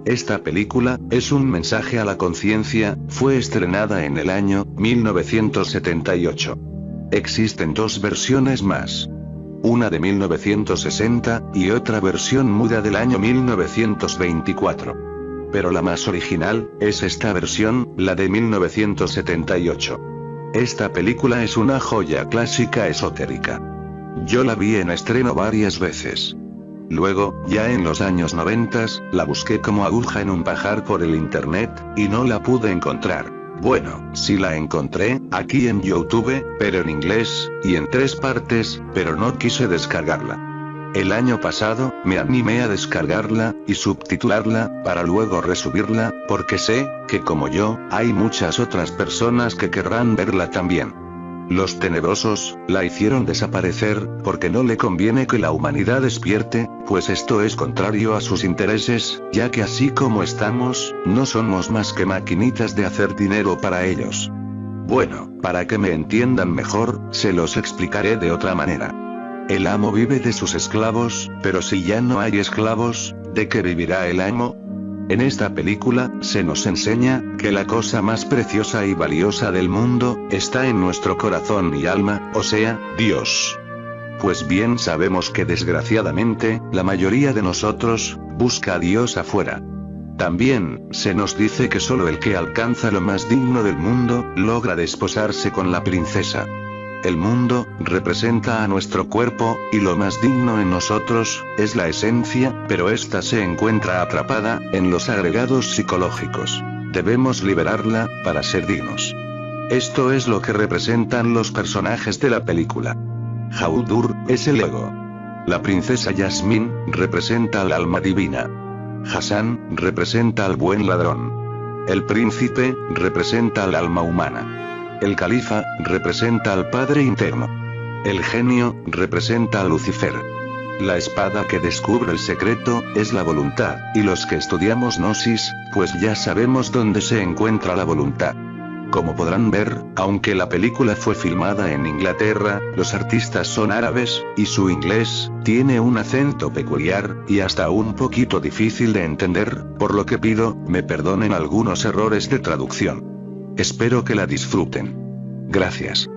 Esta película es un mensaje a la conciencia, fue estrenada en el año 1978. Existen dos versiones más. Una de 1960, y otra versión muda del año 1924. Pero la más original, es esta versión, la de 1978. Esta película es una joya clásica esotérica. Yo la vi en estreno varias veces. Luego, ya en los años 90, la busqué como aguja en un pajar por el internet, y no la pude encontrar. Bueno, sí la encontré, aquí en YouTube, pero en inglés, y en 3 partes, pero no quise descargarla. El año pasado, me animé a descargarla, y subtitularla, para luego resubirla, porque sé, que como yo, hay muchas otras personas que querrán verla también. Los tenebrosos, la hicieron desaparecer, porque no le conviene que la humanidad despierte, pues esto es contrario a sus intereses, ya que así como estamos, no somos más que maquinitas de hacer dinero para ellos. Bueno, para que me entiendan mejor, se los explicaré de otra manera. El amo vive de sus esclavos, pero si ya no hay esclavos, ¿de qué vivirá el amo? En esta película, se nos enseña, que la cosa más preciosa y valiosa del mundo, está en nuestro corazón y alma, o sea, Dios. Pues bien sabemos que desgraciadamente, la mayoría de nosotros, busca a Dios afuera. También, se nos dice que solo el que alcanza lo más digno del mundo, logra desposarse con la princesa. El mundo, representa a nuestro cuerpo, y lo más digno en nosotros, es la esencia, pero esta se encuentra atrapada, en los agregados psicológicos. Debemos liberarla, para ser dignos. Esto es lo que representan los personajes de la película. Haudur, es el ego. La princesa Yasmín, representa al alma divina. Hassan, representa al buen ladrón. El príncipe, representa al alma humana. El califa, representa al Padre interno. El genio, representa a Lucifer. La espada que descubre el secreto, es la voluntad, y los que estudiamos Gnosis, pues ya sabemos dónde se encuentra la voluntad. Como podrán ver, aunque la película fue filmada en Inglaterra, los artistas son árabes, y su inglés, tiene un acento peculiar, y hasta un poquito difícil de entender, por lo que pido, me perdonen algunos errores de traducción. Espero que la disfruten. Gracias.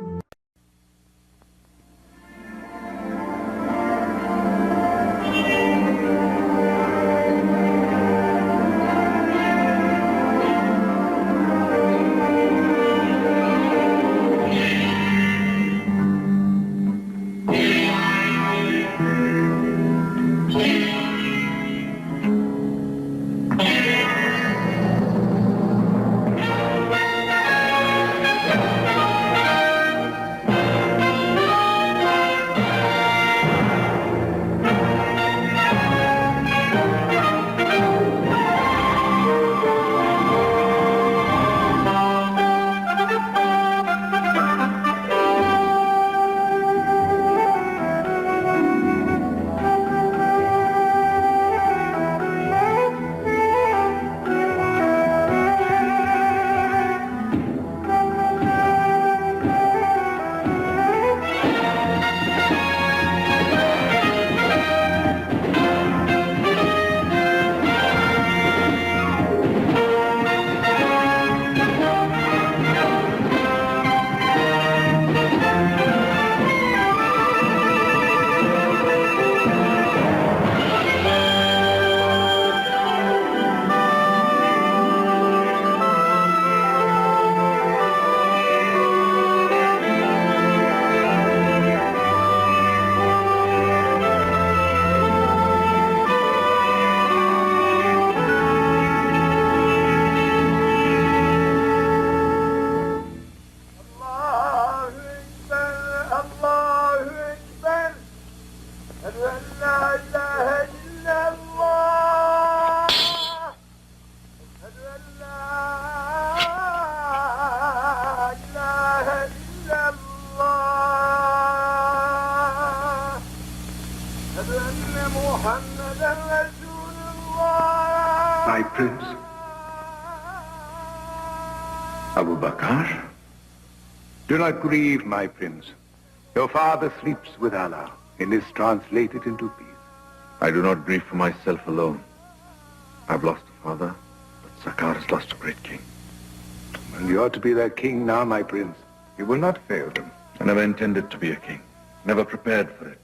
My prince, Abu Bakr. Do not grieve, my prince. Your father sleeps with Allah and is translated into peace. I do not grieve for myself alone. I've lost a father, but Sakar has lost a great king. And you ought to be their king now, my prince. You will not fail them. I never intended to be a king. Never prepared for it.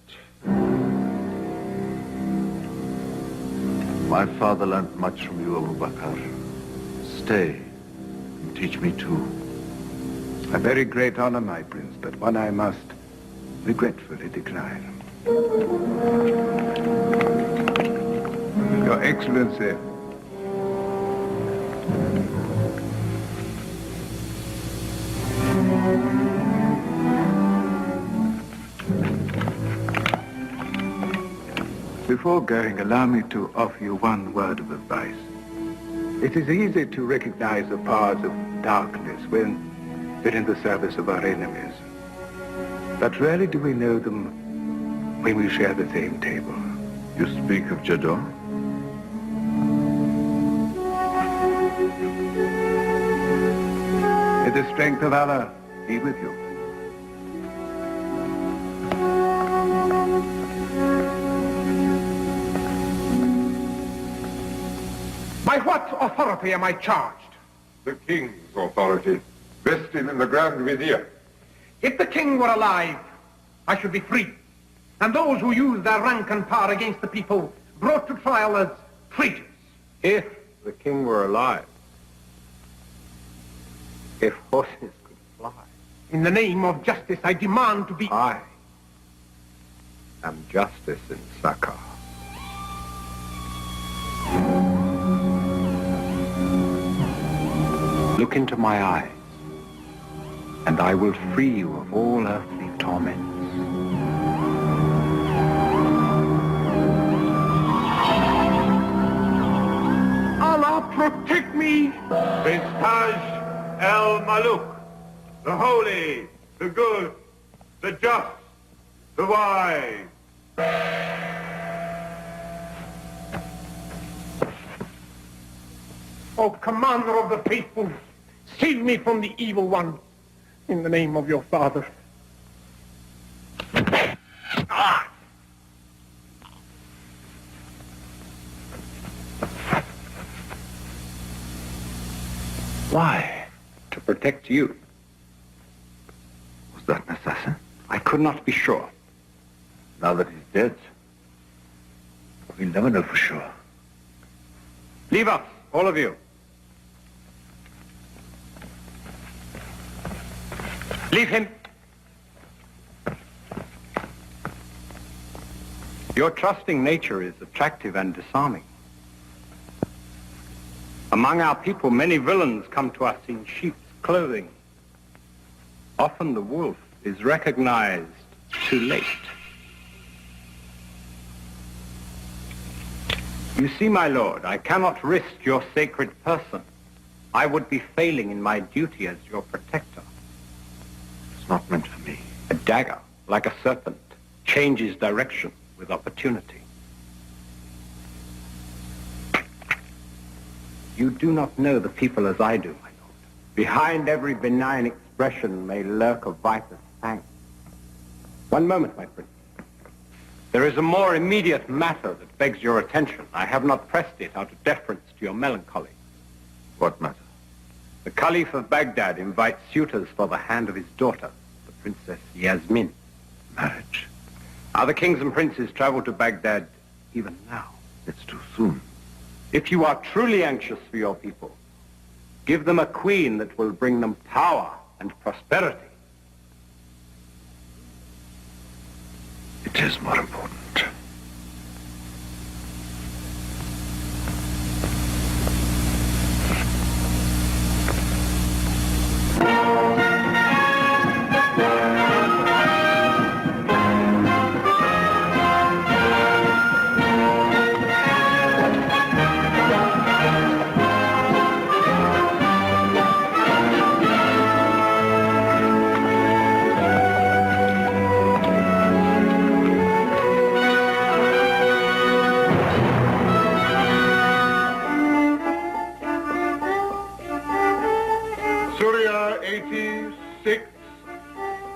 My father learnt much from you, Abu Bakr. Stay and teach me too. A very great honor, my prince, but one I must regretfully decline. Your Excellency. Before going, allow me to offer you one word of advice. It is easy to recognize the powers of darkness when they're in the service of our enemies. But rarely do we know them when we share the same table. You speak of Jador? May the strength of Allah be with you. By what authority am I charged? The king's authority, vested in the Grand Vizier. If the king were alive, I should be free. And those who use their rank and power against the people brought to trial as traitors. If the king were alive, if horses could fly. In the name of justice, I demand to be... I am justice in Sakar. Look into my eyes, and I will free you of all earthly torments. Allah protect me! Prince Taj el-Maluk, the holy, the good, the just, the wise. O commander of the faithful, save me from the evil one, in the name of your father. Why? To protect you. Was that an assassin? I could not be sure. Now that he's dead, we'll never know for sure. Leave us, all of you. Leave him. Your trusting nature is attractive and disarming. Among our people, many villains come to us in sheep's clothing. Often the wolf is recognized too late. You see, my lord, I cannot risk your sacred person. I would be failing in my duty as your protector. It's not meant for me. A dagger, like a serpent, changes direction with opportunity. You do not know the people as I do, my lord. Behind every benign expression may lurk a viper's fang. One moment, my prince. There is a more immediate matter that begs your attention. I have not pressed it out of deference to your melancholy. What matter? The Caliph of Baghdad invites suitors for the hand of his daughter, the Princess Yasmin. Marriage? Other kings and princes travel to Baghdad even now. It's too soon. If you are truly anxious for your people, give them a queen that will bring them power and prosperity. It is more important.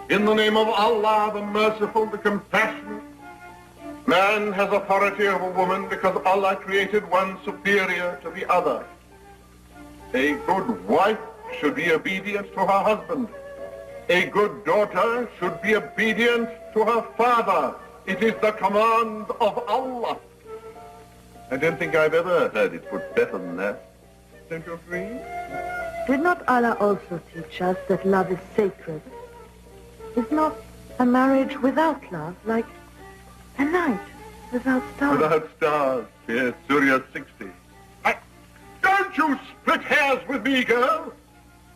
In the name of Allah, the merciful, the compassionate, may Man has authority over woman because Allah created one superior to the other. A good wife should be obedient to her husband. A good daughter should be obedient to her father. It is the command of Allah. I don't think I've ever heard it put better than that. Don't you agree? Did not Allah also teach us that love is sacred? Is not a marriage without love like a night without stars? Without stars, yes, Surya 60. Don't you split hairs with me, girl.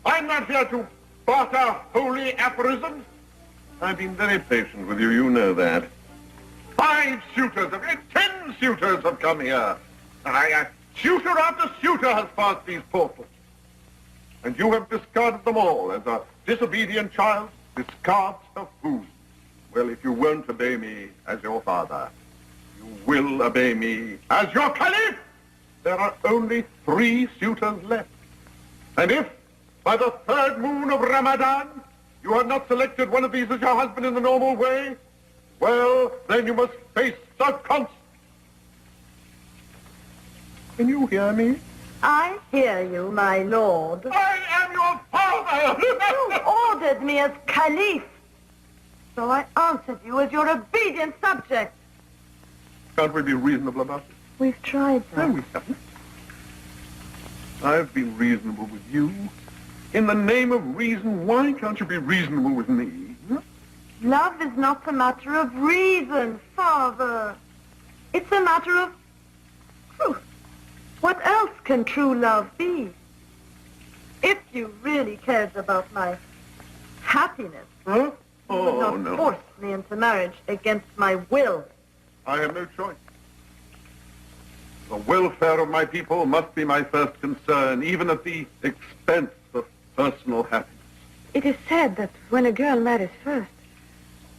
I'm not here to barter holy aphorisms. I've been very patient with you, you know that. 10 suitors have come here. Suitor after suitor has passed these portals. And you have discarded them all as a disobedient child discards her food. Well, if you won't obey me as your father, you will obey me as your caliph. There are only 3 suitors left. And if, by the 3rd moon of Ramadan, you have not selected one of these as your husband in the normal way, well, then you must face the consequences. Can you hear me? I hear you, my lord. I am your father! You ordered me as caliph, so I answered you as your obedient subject. Can't we be reasonable about it? We've tried that. No, we haven't. I've been reasonable with you. In the name of reason, why can't you be reasonable with me? Huh? Love is not a matter of reason, Father. It's a matter of truth. What else can true love be? If you really cared about my happiness, Huh? you would Oh, not no. force me into marriage against my will. I have no choice. The welfare of my people must be my first concern, even at the expense of personal happiness. It is said that when a girl marries first,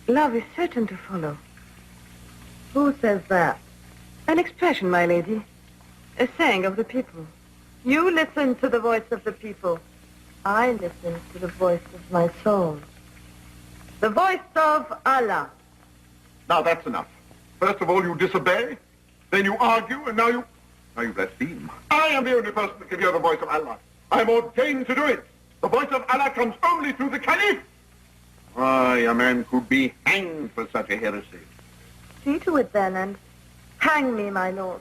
love is certain to follow. Who says that? An expression, my lady. A saying of the people. You listen to the voice of the people. I listen to the voice of my soul. The voice of Allah. Now that's enough. First of all, you disobey, then you argue, and now you blaspheme. I am the only person that can hear the voice of Allah. I am ordained to do it. The voice of Allah comes only through the Caliph. Why, a man could be hanged for such a heresy. See to it then, and hang me, my lord.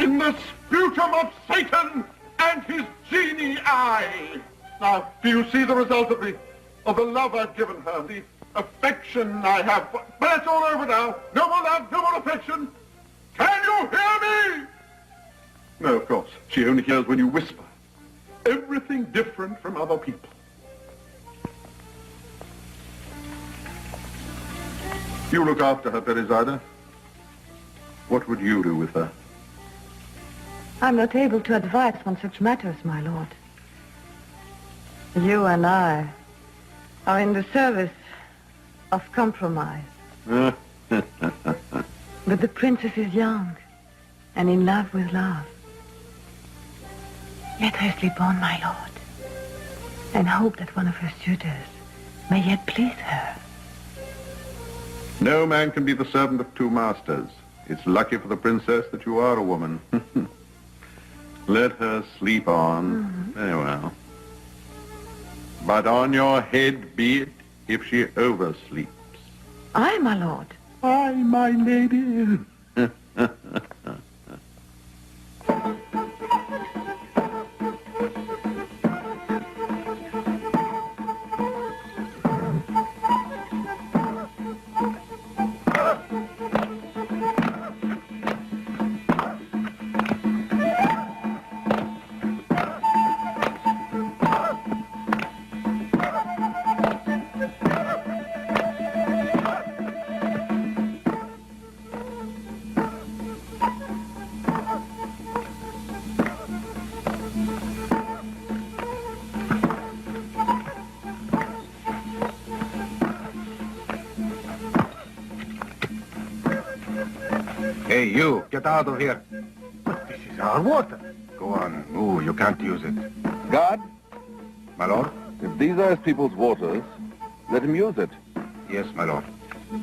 In the sputum of Satan and his genie eye. Now, do you see the result of the love I've given her, the affection I have? But it's all over now. No more love, no more affection. Can you hear me? No, of course. She only hears when you whisper. Everything different from other people. You look after her, Perizada. What would you do with her? I'm not able to advise on such matters, my lord. You and I are in the service of compromise. But the princess is young and in love with love. Let her sleep on, my lord, and hope that one of her suitors may yet please her. No man can be the servant of 2 masters. It's lucky for the princess that you are a woman. Let her sleep on. Very well. But on your head be it if she oversleeps. Aye, my lord. Aye, my lady. Hey, you, get out of here. But this is our water. Go on, move, you can't use it. God, My lord? if these are his people's waters, let him use it. Yes, my lord. Where's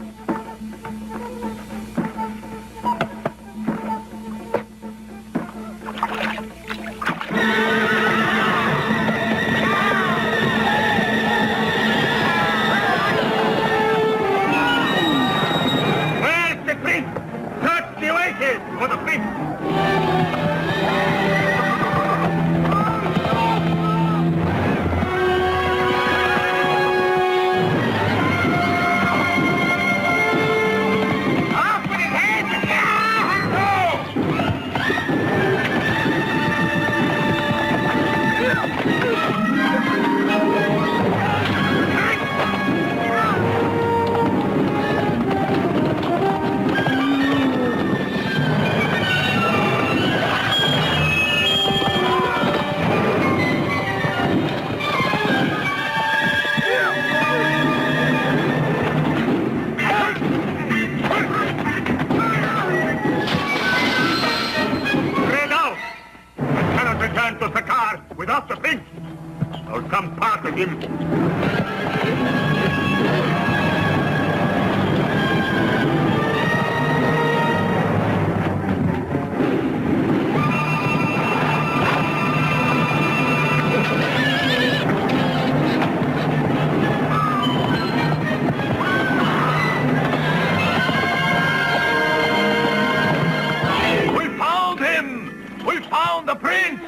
the prince? Search the oasis for the prince. Return to Sakar without the prince, or some part of him. We found him! We found the prince!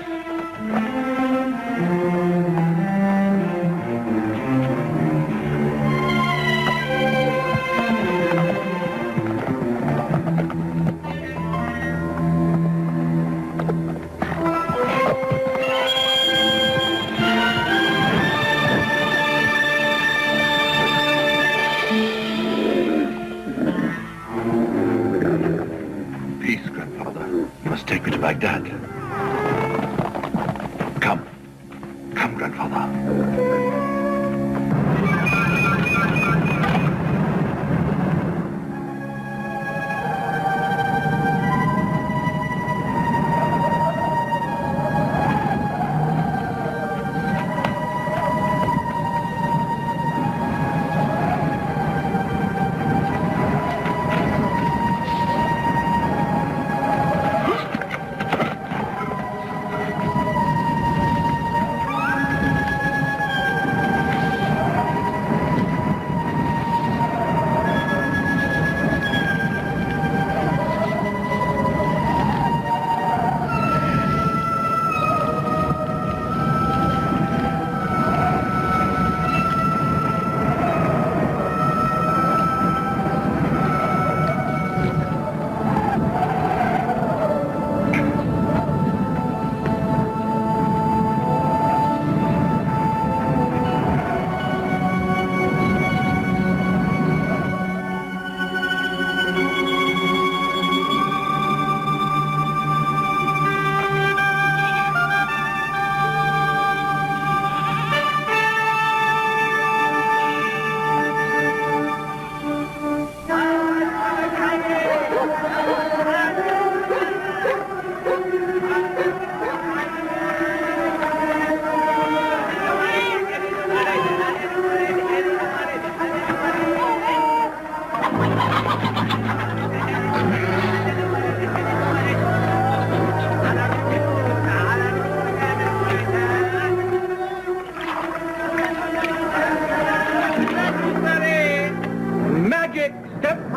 Peace, grandfather. You must take me to Baghdad. Come. Come, grandfather.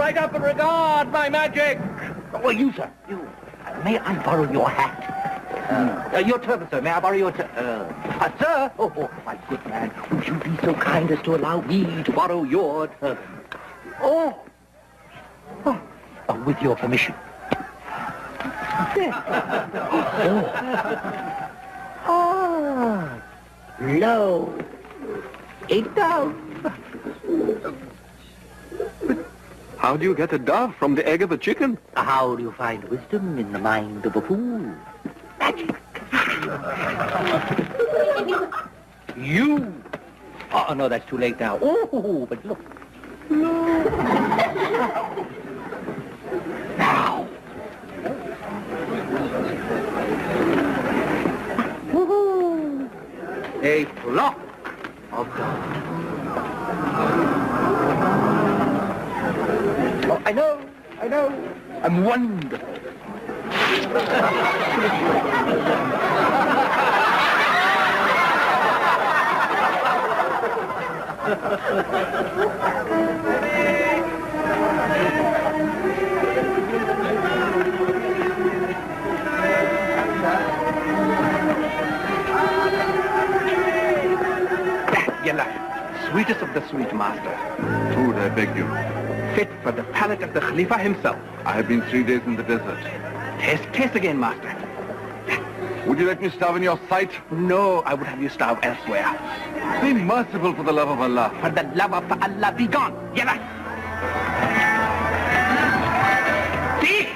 right up and regard my magic. Oh, you, sir, you. May I borrow your hat? Your turban, sir. May I borrow your sir? Oh, my good man. Would you be so kind as to allow me to borrow your turban? Oh, with your permission. Lo, a dove. How do you get a dove from the egg of a chicken? How do you find wisdom in the mind of a fool? Magic. You. Oh, no, that's too late now. Oh, but look. Now. Woohoo! A flock of doves. I know. I'm wonderful. Yalla, sweetest of the sweet, master. Food, I beg you. Fit for the palate of the Khalifa himself. I have been 3 days in the desert. Taste again, master. Would you let me starve in your sight? No, I would have you starve elsewhere. Be merciful for the love of Allah. For the love of Allah, be gone. Yalla. See?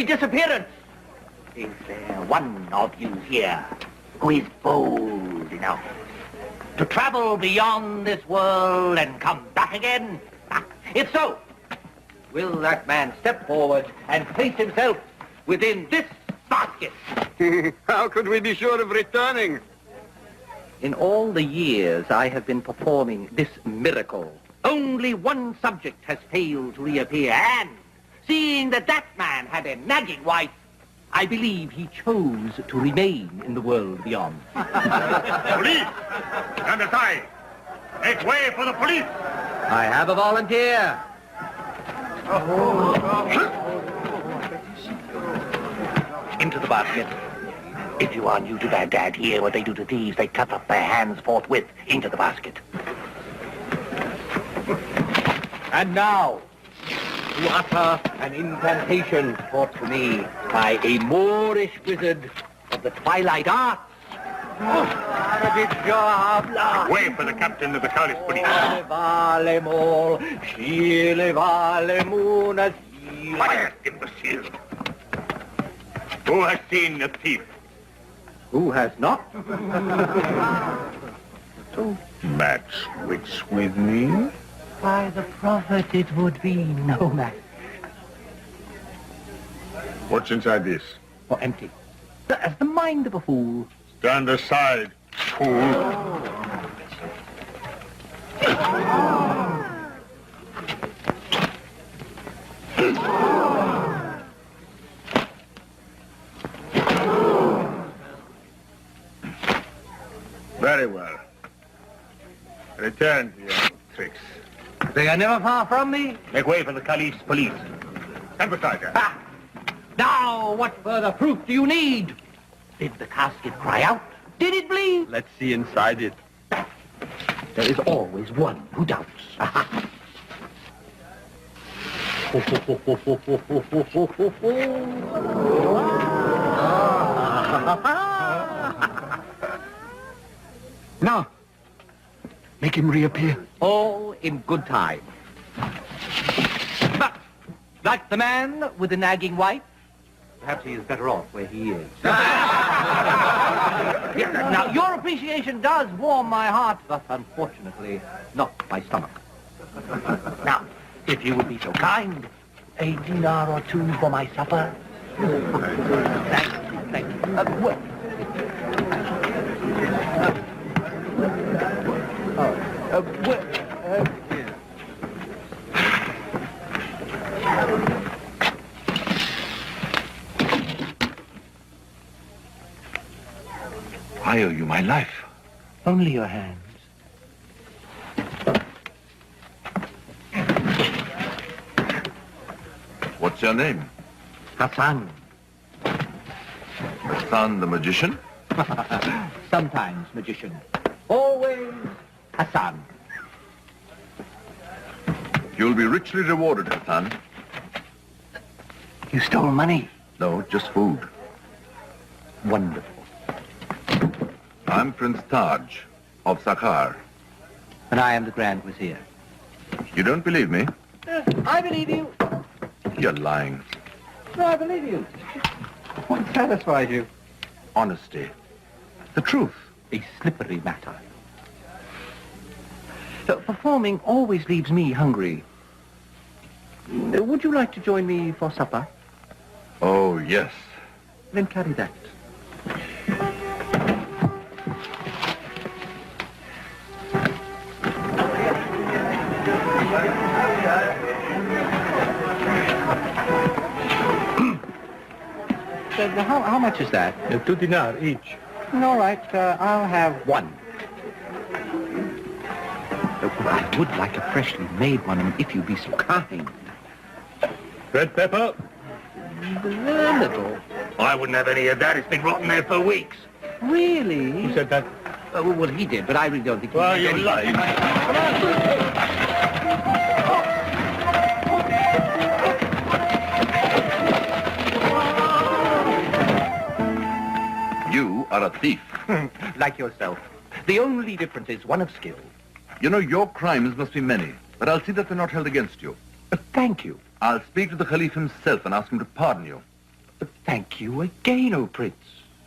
Disappearance. Is there one of you here who is bold enough to travel beyond this world and come back again? If so, will that man step forward and place himself within this basket? How could we be sure of returning? In all the years I have been performing this miracle, only one subject has failed to reappear, and seeing that man had a nagging wife, I believe he chose to remain in the world beyond. Police! Stand aside! Make way for the police! I have a volunteer. Into the basket. If you are new to Baghdad, hear what they do to thieves. They cut off their hands forthwith. Into the basket. And now, to utter an incantation taught to me by a Moorish wizard of the twilight arts. Way for the captain of the Caliph's police. Quiet, imbecile. Who has seen the thief? Who has not? Match wits with me? By the prophet, it would be no match. What's inside this? Or empty. As the mind of a fool. Stand aside, fool. Very well. Return to your tricks. They are never far from me. Make way for the Caliph's police. Stand beside her. Ah! Now, what further proof do you need? Did the casket cry out? Did it bleed? Let's see inside it. There is always one who doubts. Now, make him reappear. All in good time. But, like the man with the nagging wife, perhaps he is better off where he is. Now, your appreciation does warm my heart, but unfortunately, not my stomach. Now, if you would be so kind, a dinar or two for my supper. Thank you. I owe you my life. Only your hands. What's your name? Hassan. Hassan the magician? Sometimes magician. Always Hassan. You'll be richly rewarded, Hassan. You stole money. No, just food. Wonderful. I'm Prince Taj of Sakhar. And I am the Grand Vizier. You don't believe me? I believe you. You're lying. No, I believe you. What satisfies you? Honesty. The truth. A slippery matter. Performing always leaves me hungry. Would you like to join me for supper? Oh, yes. Then carry that. How much is that? 2 dinar each. All right, I'll have one. I would like a freshly made one, if you'd be so kind. Red pepper? A little. I wouldn't have any of that. It's been rotting there for weeks. Really? Who said that? Well, he did, but I really don't think he Well, did you anything. lie. You are a thief. Like yourself. The only difference is one of skill. You know, your crimes must be many, but I'll see that they're not held against you. Thank you. I'll speak to the Caliph himself and ask him to pardon you. Thank you again, O Prince.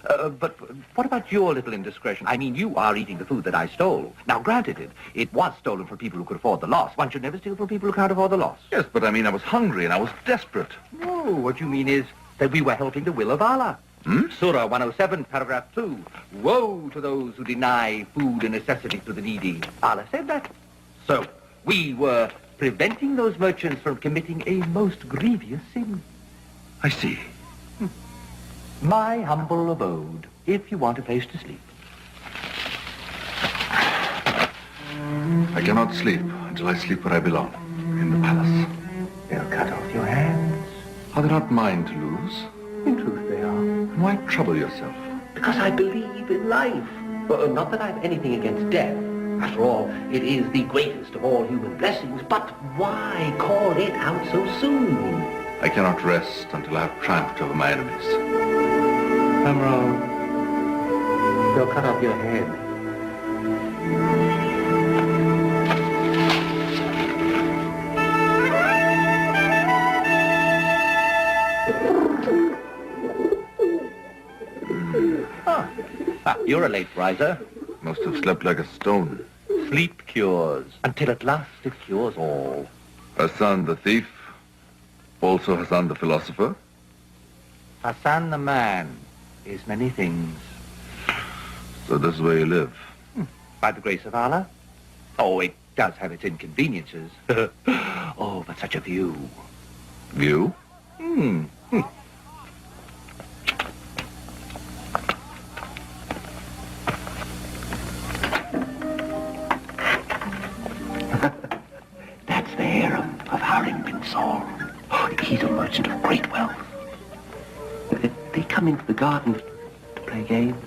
But what about your little indiscretion? I mean, you are eating the food that I stole. Now, granted, it was stolen from people who could afford the loss. One should never steal from people who can't afford the loss. Yes, but I mean, I was hungry and I was desperate. No, what you mean is that we were helping the will of Allah. Surah 107, paragraph 2. Woe to those who deny food and necessity to the needy. Allah said that. So, we were preventing those merchants from committing a most grievous sin. I see. My humble abode, if you want a place to sleep. I cannot sleep until I sleep where I belong, in the palace. They'll cut off your hands. Are they not mine to lose? In truth, they are. Why trouble yourself? Because I believe in life. Not that I have anything against death. After all, it is the greatest of all human blessings. But why call it out so soon? I cannot rest until I have triumphed over my enemies. I'm wrong. They'll cut off your head. You're a late riser. Must have slept like a stone. Sleep cures, until at last it cures all. Hassan the thief, also Hassan the philosopher. Hassan the man is many things. So this is where you live. By the grace of Allah. Oh, it does have its inconveniences. Oh, but such a view. View? That's the harem of Harim bin Saul. He's a merchant of great wealth. They come into the garden to play games.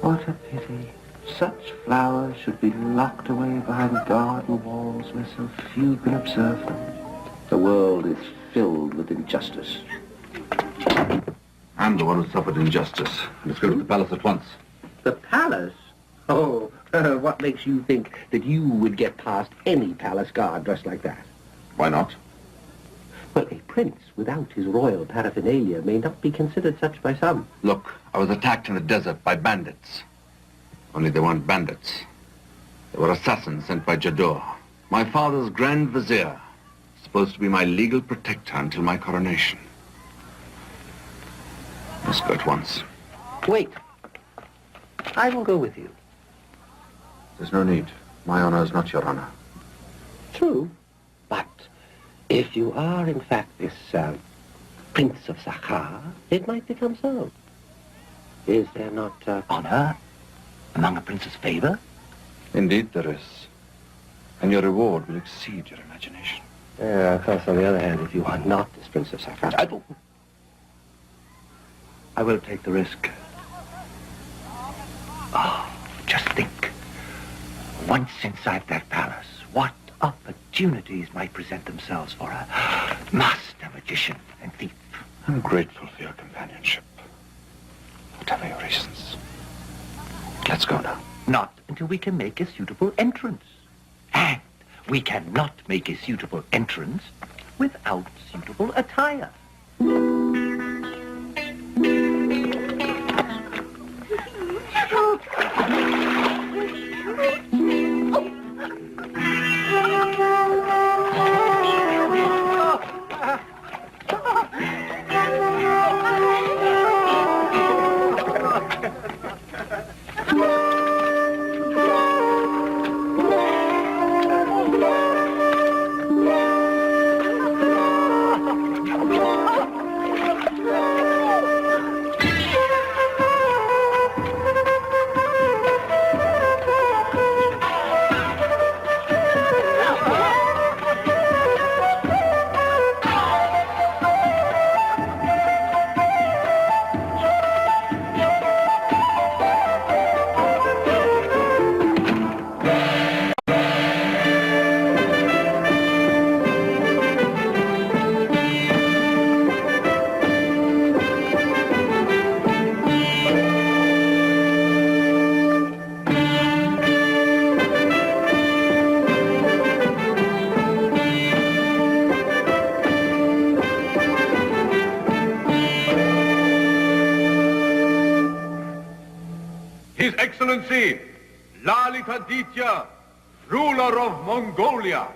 What a pity. Such flowers should be locked away behind garden walls where so few can observe them. The world is filled with injustice. I'm the one who suffered injustice. Let's go to the palace at once. The palace? Oh, what makes you think that you would get past any palace guard dressed like that? Why not? Well, a prince without his royal paraphernalia may not be considered such by some. Look, I was attacked in the desert by bandits. Only they weren't bandits. They were assassins sent by Jador, my father's Grand Vizier, supposed to be my legal protector until my coronation. Let's go at once. Wait. I will go with you. There's no need. My honor is not your honor. True. But if you are, in fact, this Prince of Sakhar, it might become so. Is there not honor among a prince's favor? Indeed there is. And your reward will exceed your imagination. Of course, on the other hand, if you are not this Prince of Sakhar, I will take the risk. Once inside that palace, what opportunities might present themselves for a master magician and thief. I'm grateful for your companionship. Whatever your reasons. Let's go now. Not until we can make a suitable entrance. And we cannot make a suitable entrance without suitable attire. His Excellency, Lalitaditya, ruler of Mongolia.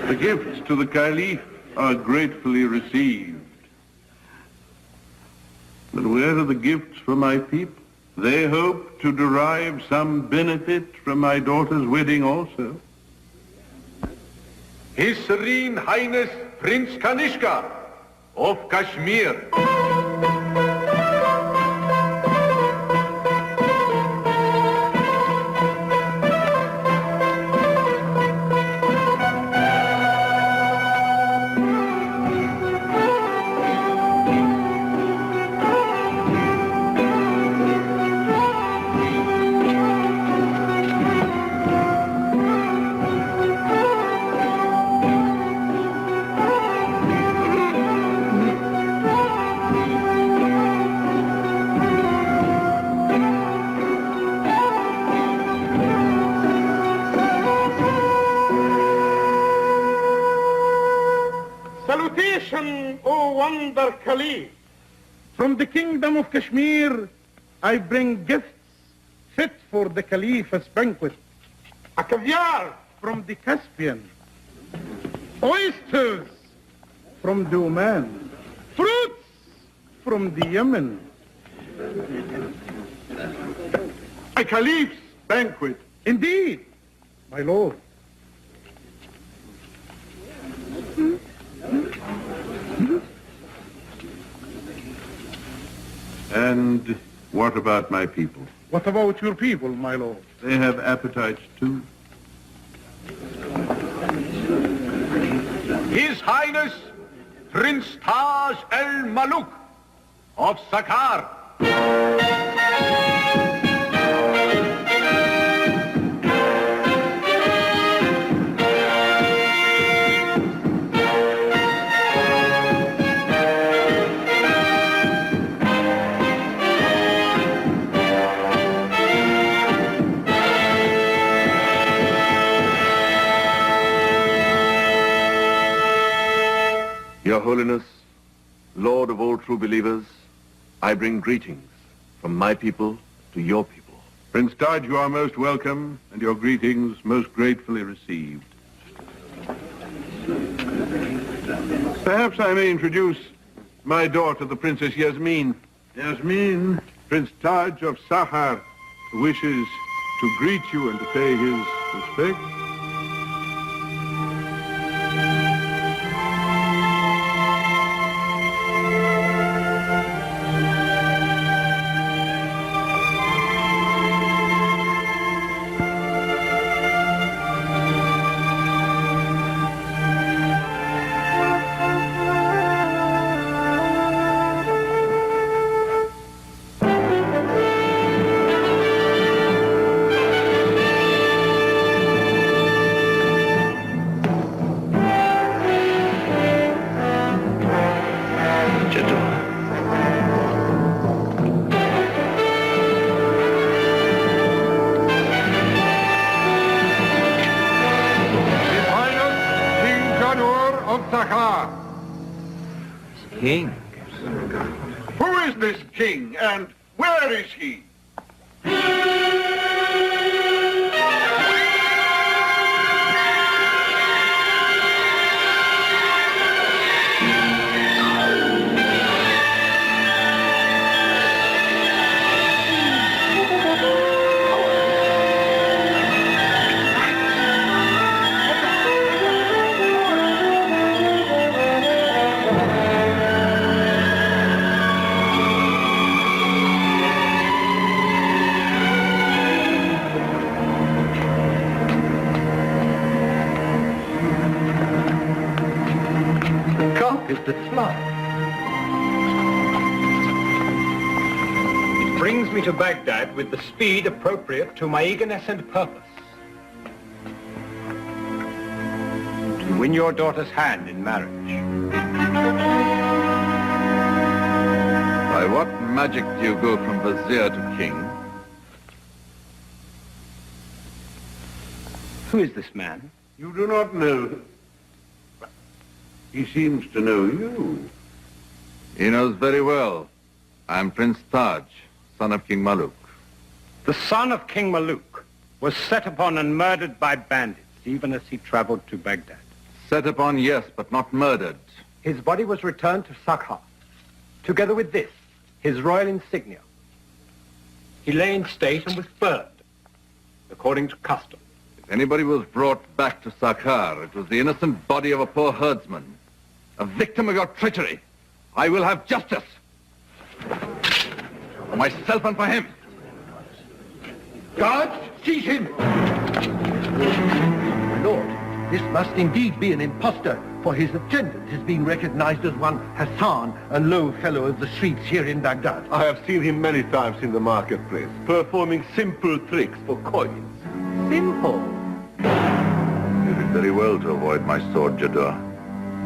The gifts to the Caliph are gratefully received. But where are the gifts for my people? They hope to derive some benefit from my daughter's wedding also. His Serene Highness Prince Kanishka of Kashmir. Salutation, O Wonder Caliph. From the kingdom of Kashmir, I bring gifts fit for the Caliph's banquet. A caviar from the Caspian, oysters from the Oman, fruits from the Yemen. A Caliph's banquet. Indeed, my lord. And what about my people? What about your people, my lord? They have appetites too. His Highness Prince Taj el-Maluk of Saqqar. Your Holiness, Lord of all true believers, I bring greetings from my people to your people. Prince Taj, you are most welcome, and your greetings most gratefully received. Perhaps I may introduce my daughter, the Princess Yasmin. Yasmin, Prince Taj of Sahar, wishes to greet you and to pay his respect. King? Who is this king, and where is he? Is the flood. It brings me to Baghdad with the speed appropriate to my eagerness and purpose. To win your daughter's hand in marriage. By what magic do you go from vizier to king? Who is this man? You do not know. He seems to know you. He knows very well. I'm Prince Taj, son of King Maluk. The son of King Maluk was set upon and murdered by bandits, even as he traveled to Baghdad. Set upon, yes, but not murdered. His body was returned to Sakha, together with this, his royal insignia. He lay in state and was burned, according to custom. If anybody was brought back to Sakhar, it was the innocent body of a poor herdsman, a victim of your treachery. I will have justice. For myself and for him. Guards, seize him! My lord, this must indeed be an impostor, for his attendant has been recognized as one Hassan, a low fellow of the streets here in Baghdad. I have seen him many times in the marketplace, performing simple tricks for coins. Simple. You did very well to avoid my sword, Jadur.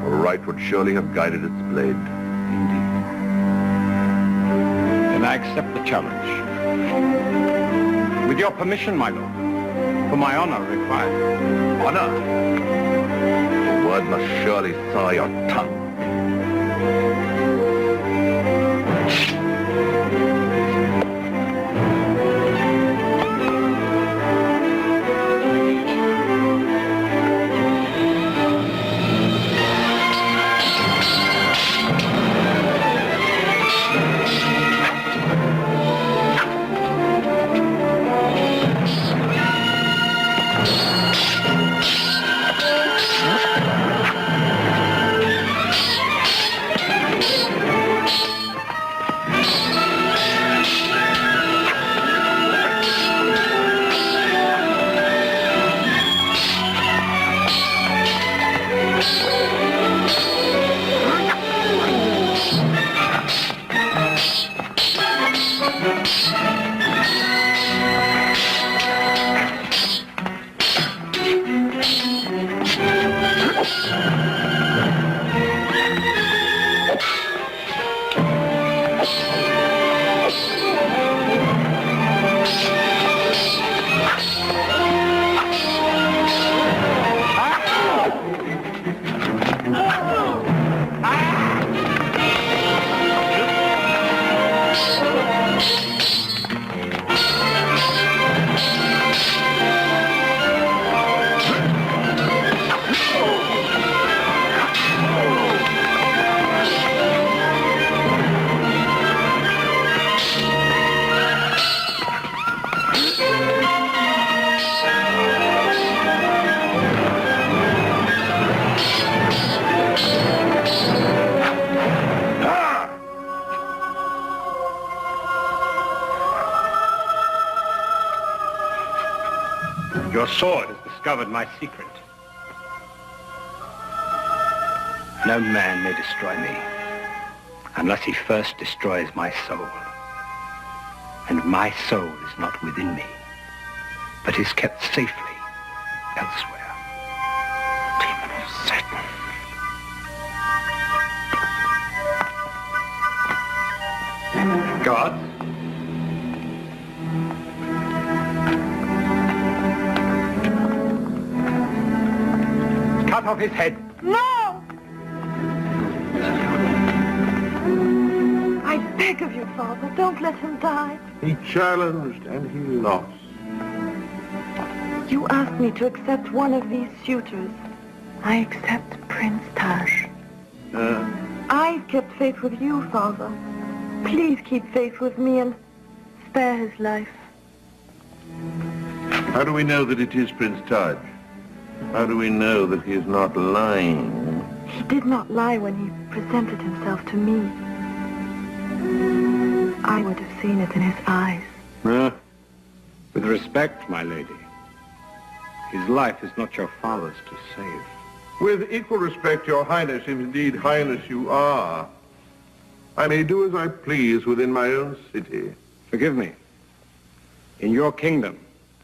For right would surely have guided its blade. Indeed. Then I accept the challenge. With your permission, my lord, for my honor required. Honor? The word must surely sour your tongue. sword has discovered my secret. No man may destroy me unless he first destroys my soul. And my soul is not within me, but is kept safely elsewhere. Demon of Satan. God? Cut off his head. No! I beg of you, Father, don't let him die. He challenged and he lost. You asked me to accept one of these suitors. I accept Prince Taj. I've kept faith with you, Father. Please keep faith with me and spare his life. How do we know that it is Prince Taj? How do we know that he is not lying? He did not lie when he presented himself to me. I would have seen it in his eyes. With respect, my lady, his life is not your father's to save. With equal respect, Your Highness, if indeed Highness you are, I may do as I please within my own city. Forgive me. In your kingdom,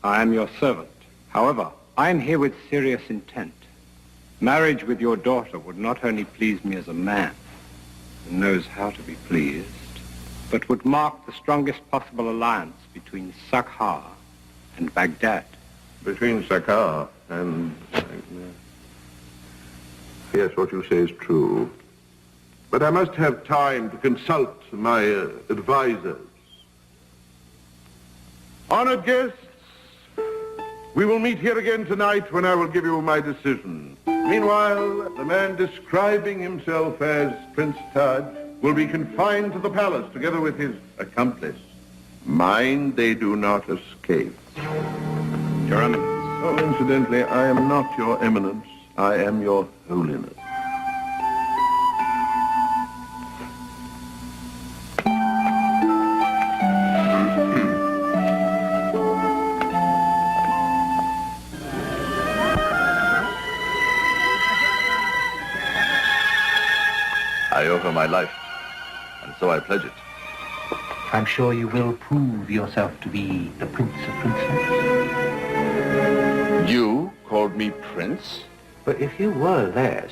I am your servant. However, I am here with serious intent. Marriage with your daughter would not only please me as a man who knows how to be pleased, but would mark the strongest possible alliance between Sakhar and Baghdad. Between Sakhar and... Yes, what you say is true. But I must have time to consult my advisors. Honored guests, we will meet here again tonight when I will give you my decision. Meanwhile, the man describing himself as Prince Taj will be confined to the palace together with his accomplice. Mind they do not escape. Your Eminence. Oh, incidentally, I am not your eminence. I am your holiness. I offer my life, and so I pledge it. I'm sure you will prove yourself to be the Prince of Princes. You called me Prince? But if you were less,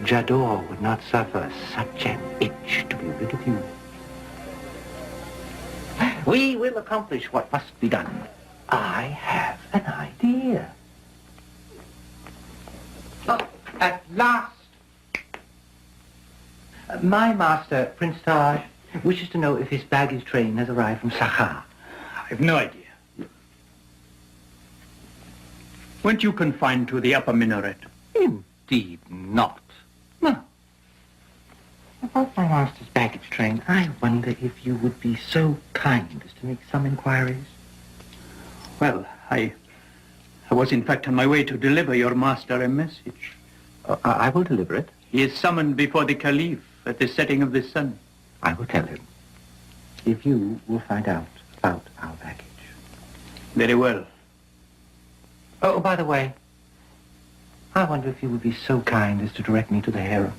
Jador would not suffer such an itch to be rid of you. We will accomplish what must be done. I have an idea. Oh, at last! My master, Prince Taj, wishes to know if his baggage train has arrived from Sakhar. I've no idea. Weren't you confined to the upper minaret? Indeed not. No. About my master's baggage train, I wonder if you would be so kind as to make some inquiries. Well, I was in fact on my way to deliver your master a message. I will deliver it. He is summoned before the Caliph at the setting of the sun. I will tell him. If you will find out about our baggage. Very well. Oh, by the way, I wonder if you would be so kind as to direct me to the harem.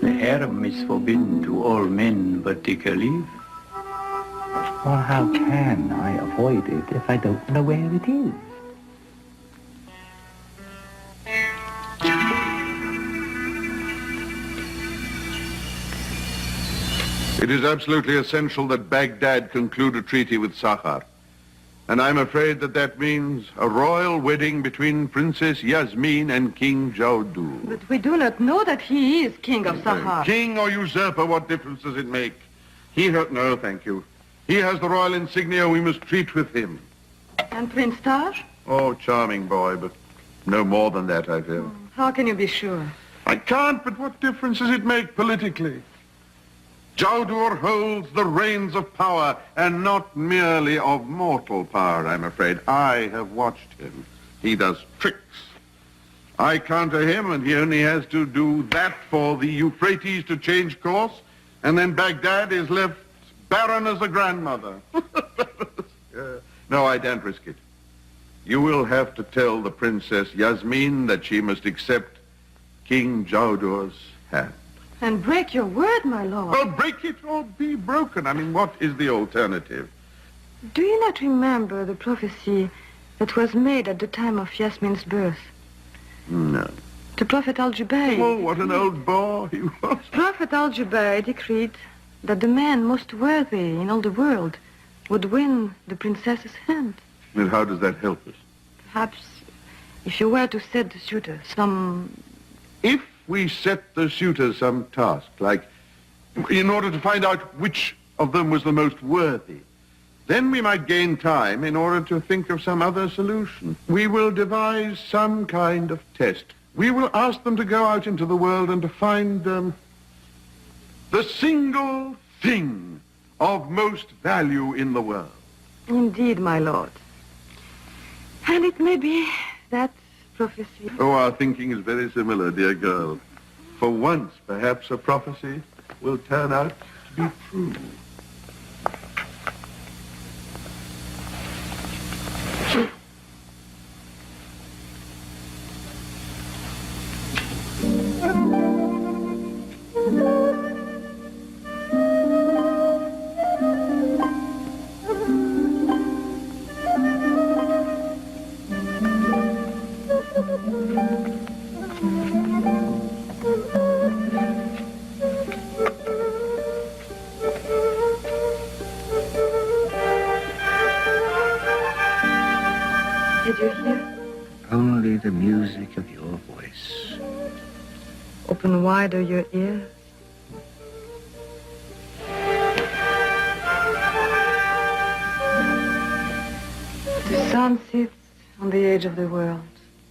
The harem is forbidden to all men but the Caliph. Well, how can I avoid it if I don't know where it is? It is absolutely essential that Baghdad conclude a treaty with Sakhar. And I'm afraid that that means a royal wedding between Princess Yasmin and King Jaudu. But we do not know that he is king of Sakhar. King or usurper, what difference does it make? No, thank you. He has the royal insignia. We must treat with him. And Prince Taj? Oh, charming boy, but no more than that, I feel. How can you be sure? I can't, but what difference does it make politically? Jaudur holds the reins of power, and not merely of mortal power, I'm afraid. I have watched him. He does tricks. I counter him, and he only has to do that for the Euphrates to change course, and then Baghdad is left barren as a grandmother. No, I daren't risk it. You will have to tell the Princess Yasmin that she must accept King Jaudur's hand. And break your word, my lord. Well, break it or be broken. I mean, what is the alternative? Do you not remember the prophecy that was made at the time of Yasmin's birth? No. The Prophet Al-Jubayr. Oh, what an old bore he was. Prophet Al-Jubayr decreed that the man most worthy in all the world would win the princess's hand. And how does that help us? Perhaps if you were to set the suitor some... If we set the suitor some task, like in order to find out which of them was the most worthy, then we might gain time in order to think of some other solution. We will devise some kind of test. We will ask them to go out into the world and to find the single thing of most value in the world. Indeed, my lord. And it may be that prophecy. Oh, our thinking is very similar, dear girl. For once, perhaps a prophecy will turn out to be true. Did you hear? Only the music of your voice. Open wider your ears. The sun sits on the edge of the world.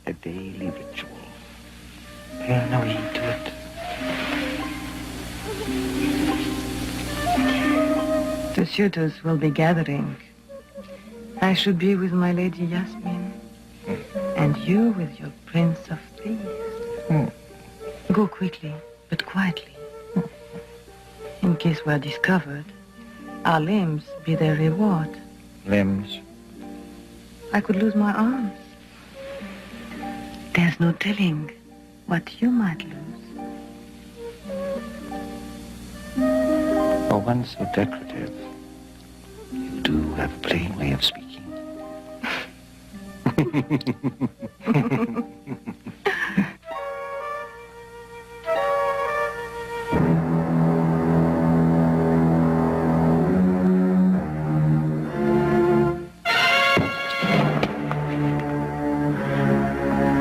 A daily ritual. Pay no heed to it. The suitors will be gathering. I should be with my lady Yasmin, and you with your prince of thieves. Go quickly, but quietly. In case we're discovered, our limbs be their reward. Limbs? I could lose my arms. There's no telling what you might lose. For one so decorative, you do have a plain way of speaking.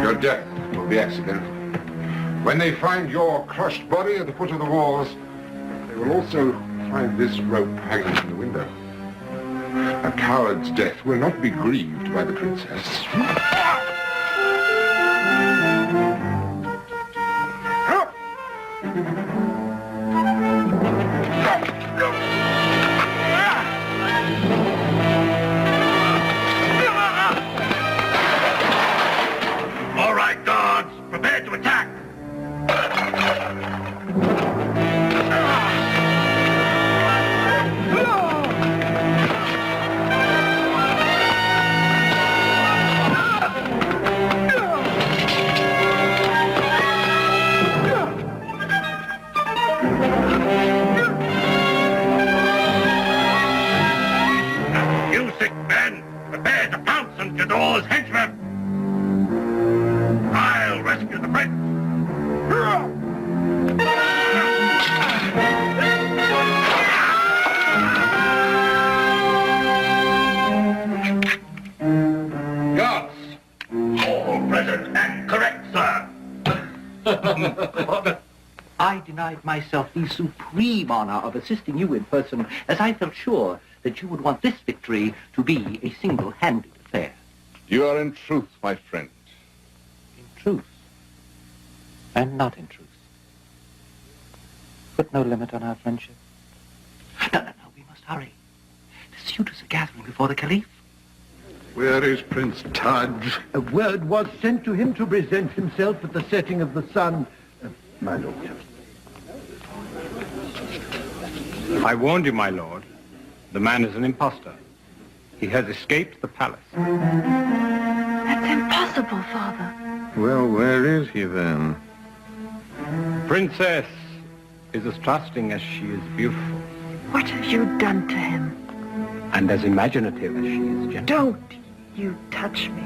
Your death will be accidental. When they find your crushed body at the foot of the walls, they will also find this rope hanging from the window. A coward's death will not be grieved by the princess. All right, guards, prepare to attack. You sick men, prepare to pounce on Jador's henchmen. I'll rescue the prince. Guards, all present and correct, sir. I denied myself the supreme honor of assisting you in person, as I felt sure that you would want this victory to be a single-handed affair. You are in truth, my friend. In truth, and not in truth. Put no limit on our friendship. No, we must hurry. The suitors are gathering before the Caliph. Where is Prince Taj? A word was sent to him to present himself at the setting of the sun, my lord. I warned you, my lord. The man is an impostor. He has escaped the palace. That's impossible, Father. Well, where is he then? Princess is as trusting as she is beautiful, What have you done to him? and as imaginative as she is gentle. Don't you touch me.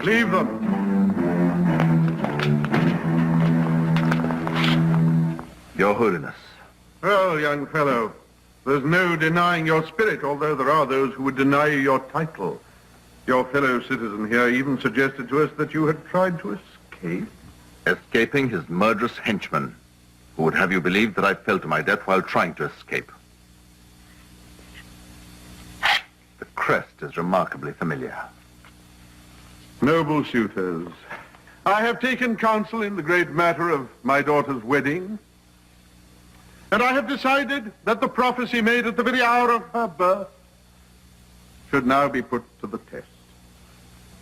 Leave them. Your Holiness. Well, young fellow, there's no denying your spirit, although there are those who would deny you your title. Your fellow citizen here even suggested to us that you had tried to escape. Escaping his murderous henchman, who would have you believe that I fell to my death while trying to escape. The crest is remarkably familiar. Noble suitors, I have taken counsel in the great matter of my daughter's wedding, and I have decided that the prophecy made at the very hour of her birth should now be put to the test.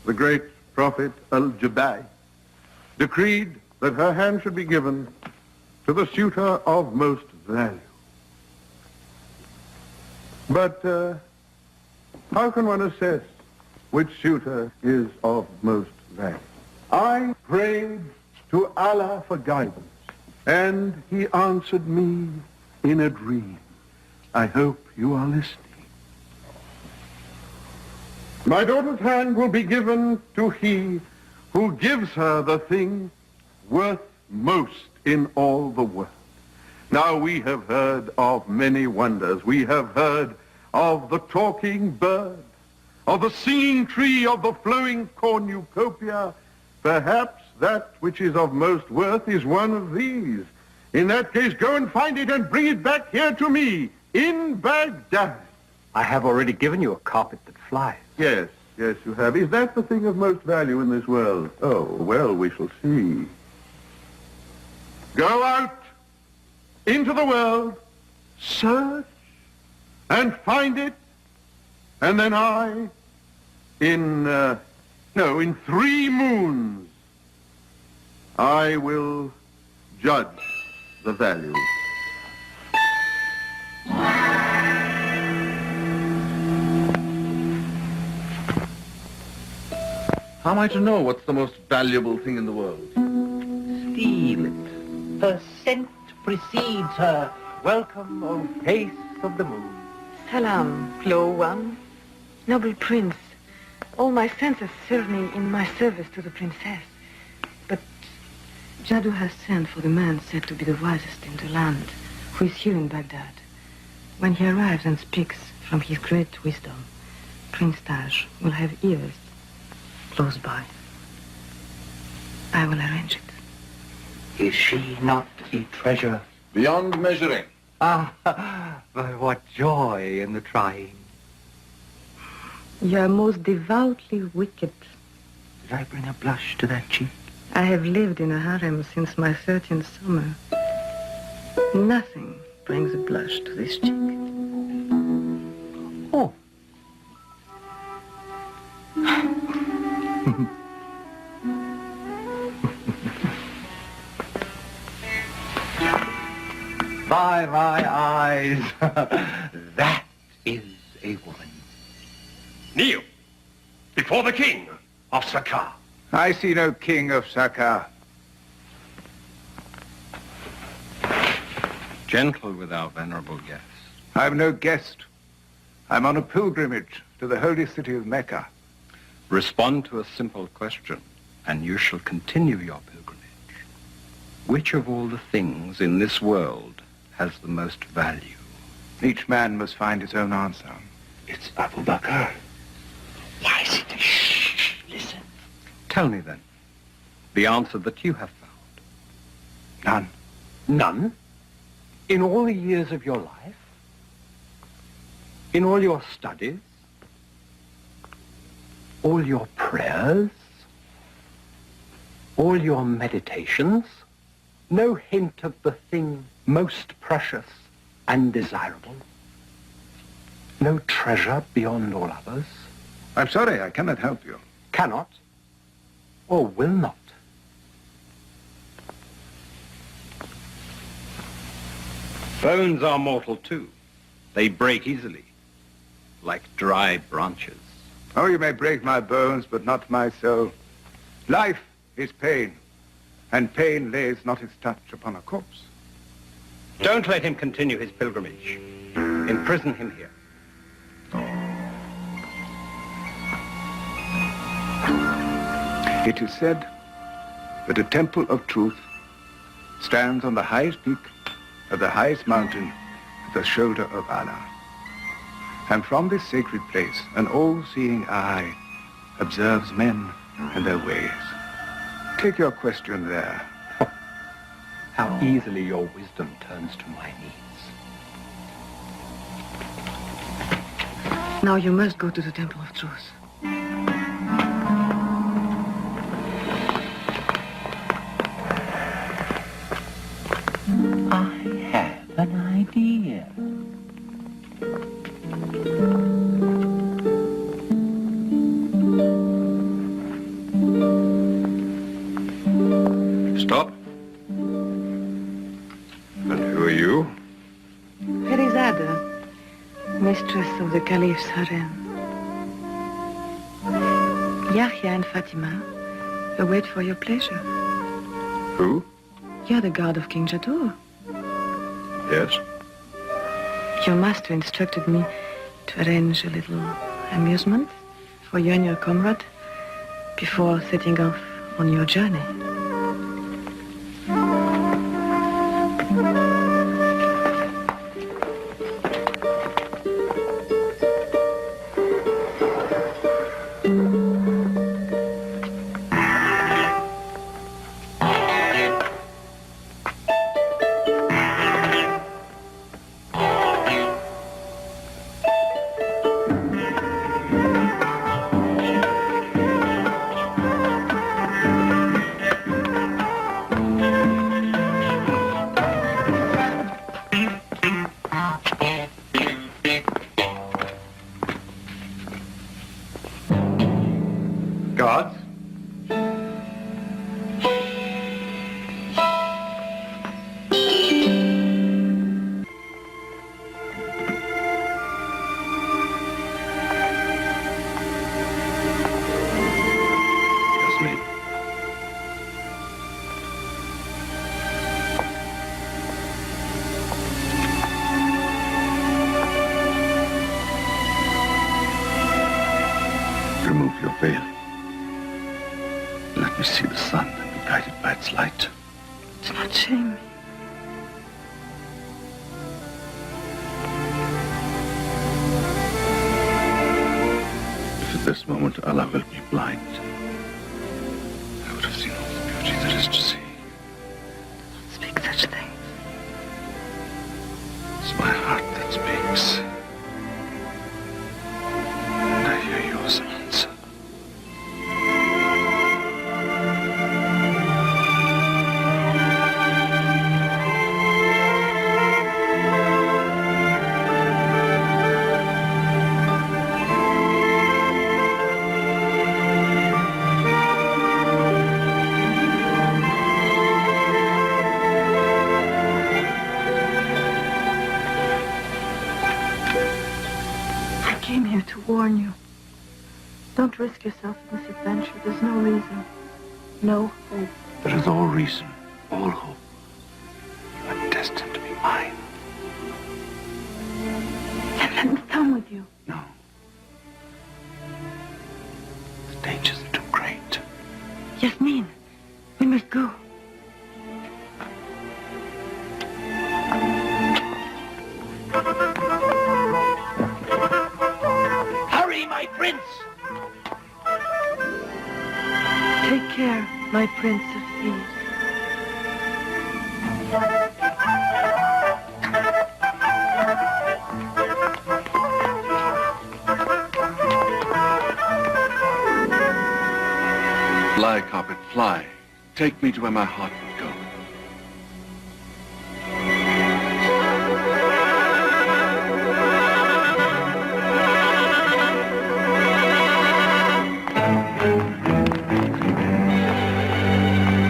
The great prophet Al-Jabai decreed that her hand should be given to the suitor of most value. But how can one assess which suitor is of most value? I prayed to Allah for guidance, and he answered me in a dream. I hope you are listening. My daughter's hand will be given to he who gives her the thing worth most in all the world. Now, we have heard of many wonders. We have heard of the talking bird, of the singing tree, of the flowing cornucopia. Perhaps that which is of most worth is one of these. In that case, go and find it and bring it back here to me in Baghdad. I have already given you a carpet that flies. Yes, yes, you have. Is that the thing of most value in this world? Oh, well, we shall see. Go out into the world, search, and find it, and then in 3 moons, I will judge the value. How am I to know what's the most valuable thing in the world? Steal it. Her scent precedes her. Welcome, O face of the moon. Salam, Flow One. Noble Prince, all my senses serve me in my service to the princess. But Jaddu has sent for the man said to be the wisest in the land, who is here in Baghdad. When he arrives and speaks from his great wisdom, Prince Taj will have ears close by. I will arrange it. Is she not a treasure? Beyond measuring. Ah, but what joy in the trying. You are most devoutly wicked. Did I bring a blush to that cheek? I have lived in a harem since my 13th summer. Nothing brings a blush to this cheek. Oh. By my eyes, that is a woman. Kneel before the king of Sakar. I see no king of Sakar. Gentle with our venerable guest. I'm no guest. I'm on a pilgrimage to the holy city of Mecca. Respond to a simple question, and you shall continue your pilgrimage. Which of all the things in this world has the most value? Each man must find his own answer. It's Abu Bakr. Why is it? Shh, listen. Tell me then, the answer that you have found. None. None? In all the years of your life? In all your studies? All your prayers? All your meditations? No hint of the thing most precious and desirable? No treasure beyond all others? I'm sorry, I cannot help you. Cannot? Or will not? Bones are mortal too. They break easily, like dry branches. Oh, you may break my bones, but not my soul. Life is pain, and pain lays not its touch upon a corpse. Don't let him continue his pilgrimage. Imprison him here. It is said that a temple of truth stands on the highest peak of the highest mountain at the shoulder of Allah. And from this sacred place, an all-seeing eye observes men and their ways. Take your question there. How easily your wisdom turns to my needs. Now you must go to the Temple of Truth. I have an idea. Stop. And who are you? Ferizada, mistress of the Caliph's harem. Yahya and Fatima await for your pleasure. Who? You're the guard of King Jadur. Yes. Your master instructed me to arrange a little amusement for you and your comrade before setting off on your journey. Guards? Yasmin. Remove your veil. Let me see the sun and be guided by its light. Do not shame me. If at this moment Allah will be blind, I would have seen all the beauty there is to see. Speak such things. It's my heart that speaks. And I hear yours answer. I came here to warn you. Don't risk yourself in this adventure. There's no reason. No hope. There is all reason, all hope. You are destined to be mine. Then let me come with you. No. The dangers are too great. Yasmin, we must go. my prince! Take care, my Prince of Thieves. Fly, carpet, fly. Take me to where my heart would go.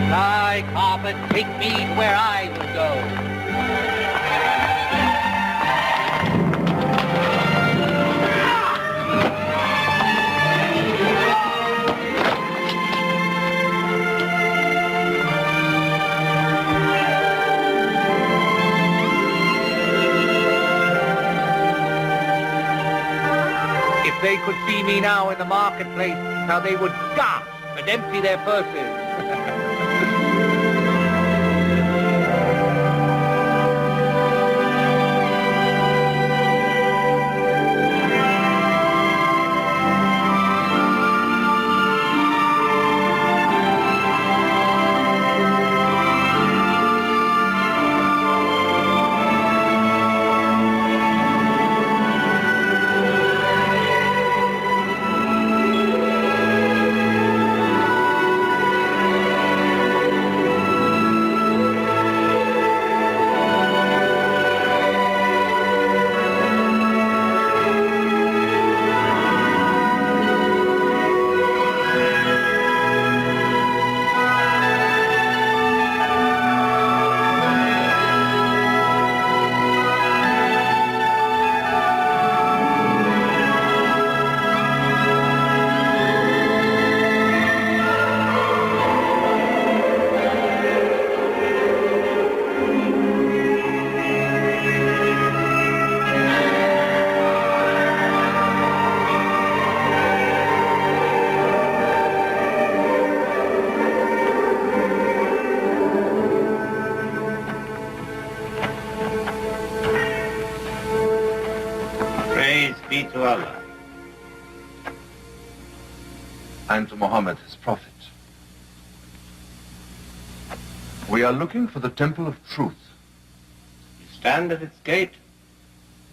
Fly, carpet, take me to where I would go. If they could see me now in the marketplace, how they would gasp and empty their purses. Praise be to Allah. And to Muhammad, his prophet. We are looking for the Temple of Truth. You stand at its gate.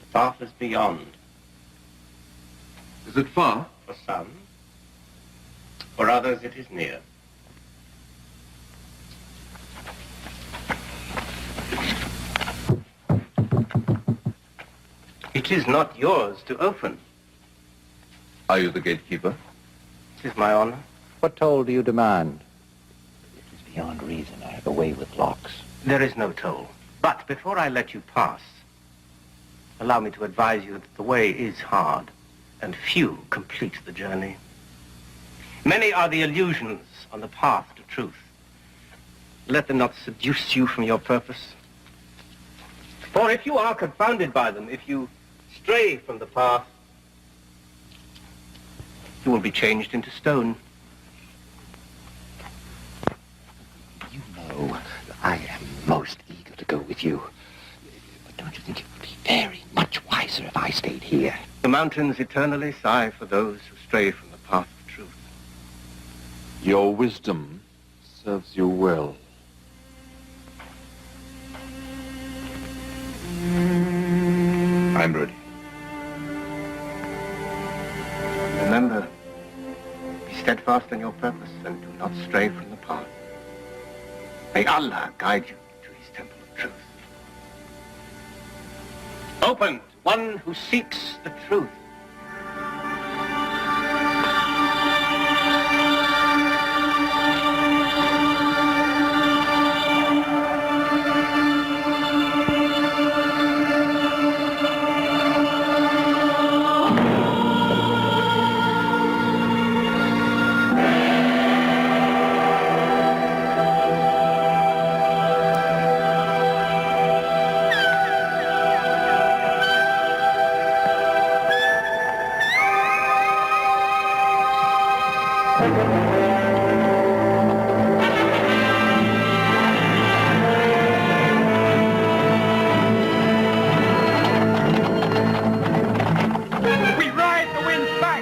The path is beyond. Is it far? For some. For others it is near. It is not yours to open. Are you the gatekeeper? It is my honor. What toll do you demand? It is beyond reason. I have a way with locks. There is no toll. But before I let you pass, allow me to advise you that the way is hard, and few complete the journey. Many are the illusions on the path to truth. Let them not seduce you from your purpose. For if you are confounded by them, if you stray from the path, you will be changed into stone. You know I am most eager to go with you. But don't you think it would be very much wiser if I stayed here? The mountains eternally sigh for those who stray from the path of truth. Your wisdom serves you well. I'm ready. Remember, be steadfast in your purpose and do not stray from the path. May Allah guide you to his temple of truth. Open to one who seeks the truth. We ride the winds back.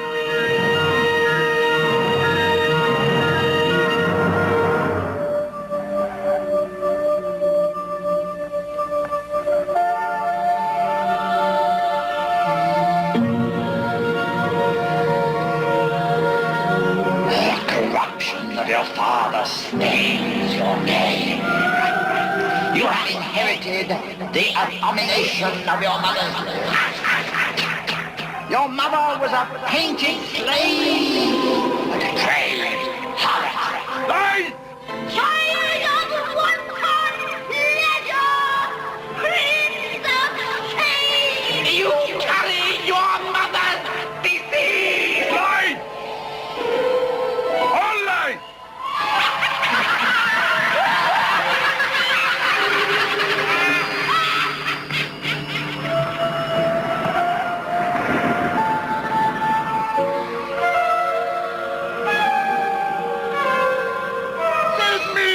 committed the abomination of your mother's life. Your mother was a painted slave, a depraved harlot. Lies! Child of the one-time pleasure, prince of shame! You carry your mother's disease! Lies! All lies! Save me!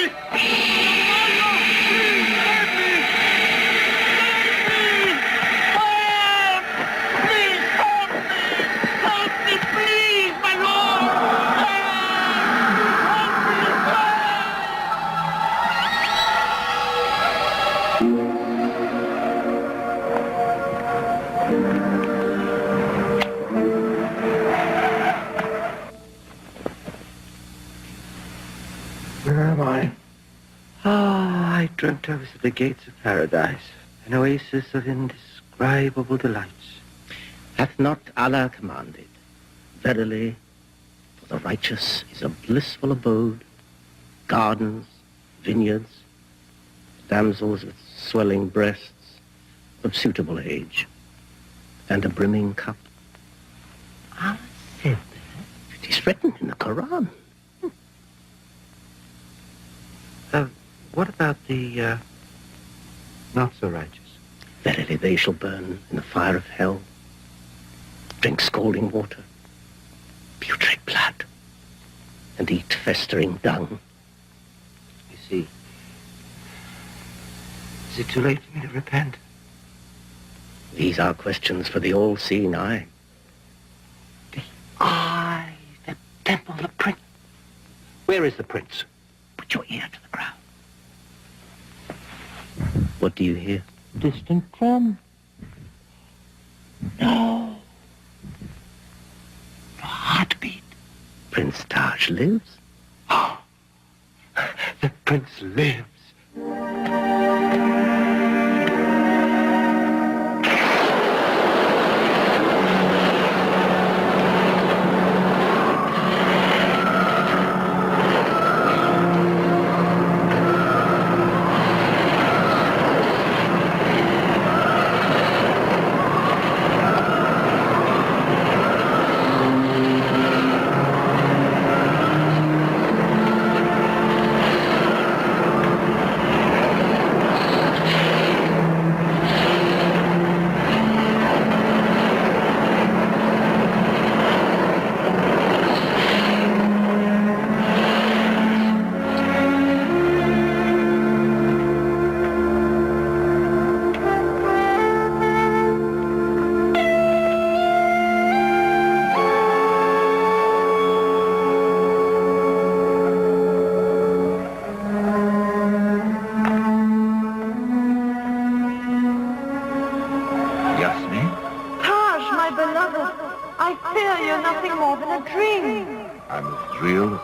Where am I? Ah, I dreamt I was at the gates of paradise, an oasis of indescribable delights. Hath not Allah commanded? Verily, for the righteous is a blissful abode, gardens, vineyards, damsels with swelling breasts, of suitable age, and a brimming cup. Allah said that. It is written in the Quran. What about the not so righteous? Verily they shall burn in the fire of hell, drink scalding water, putrid blood, and eat festering dung. You see, is it too late for me to repent? These are questions for the all-seeing eye. The eye, the temple, the prince. Where is the prince? Put your ear to the ground. What do you hear? Distant drum. No. A heartbeat. Prince Taj lives. Oh, the prince lives.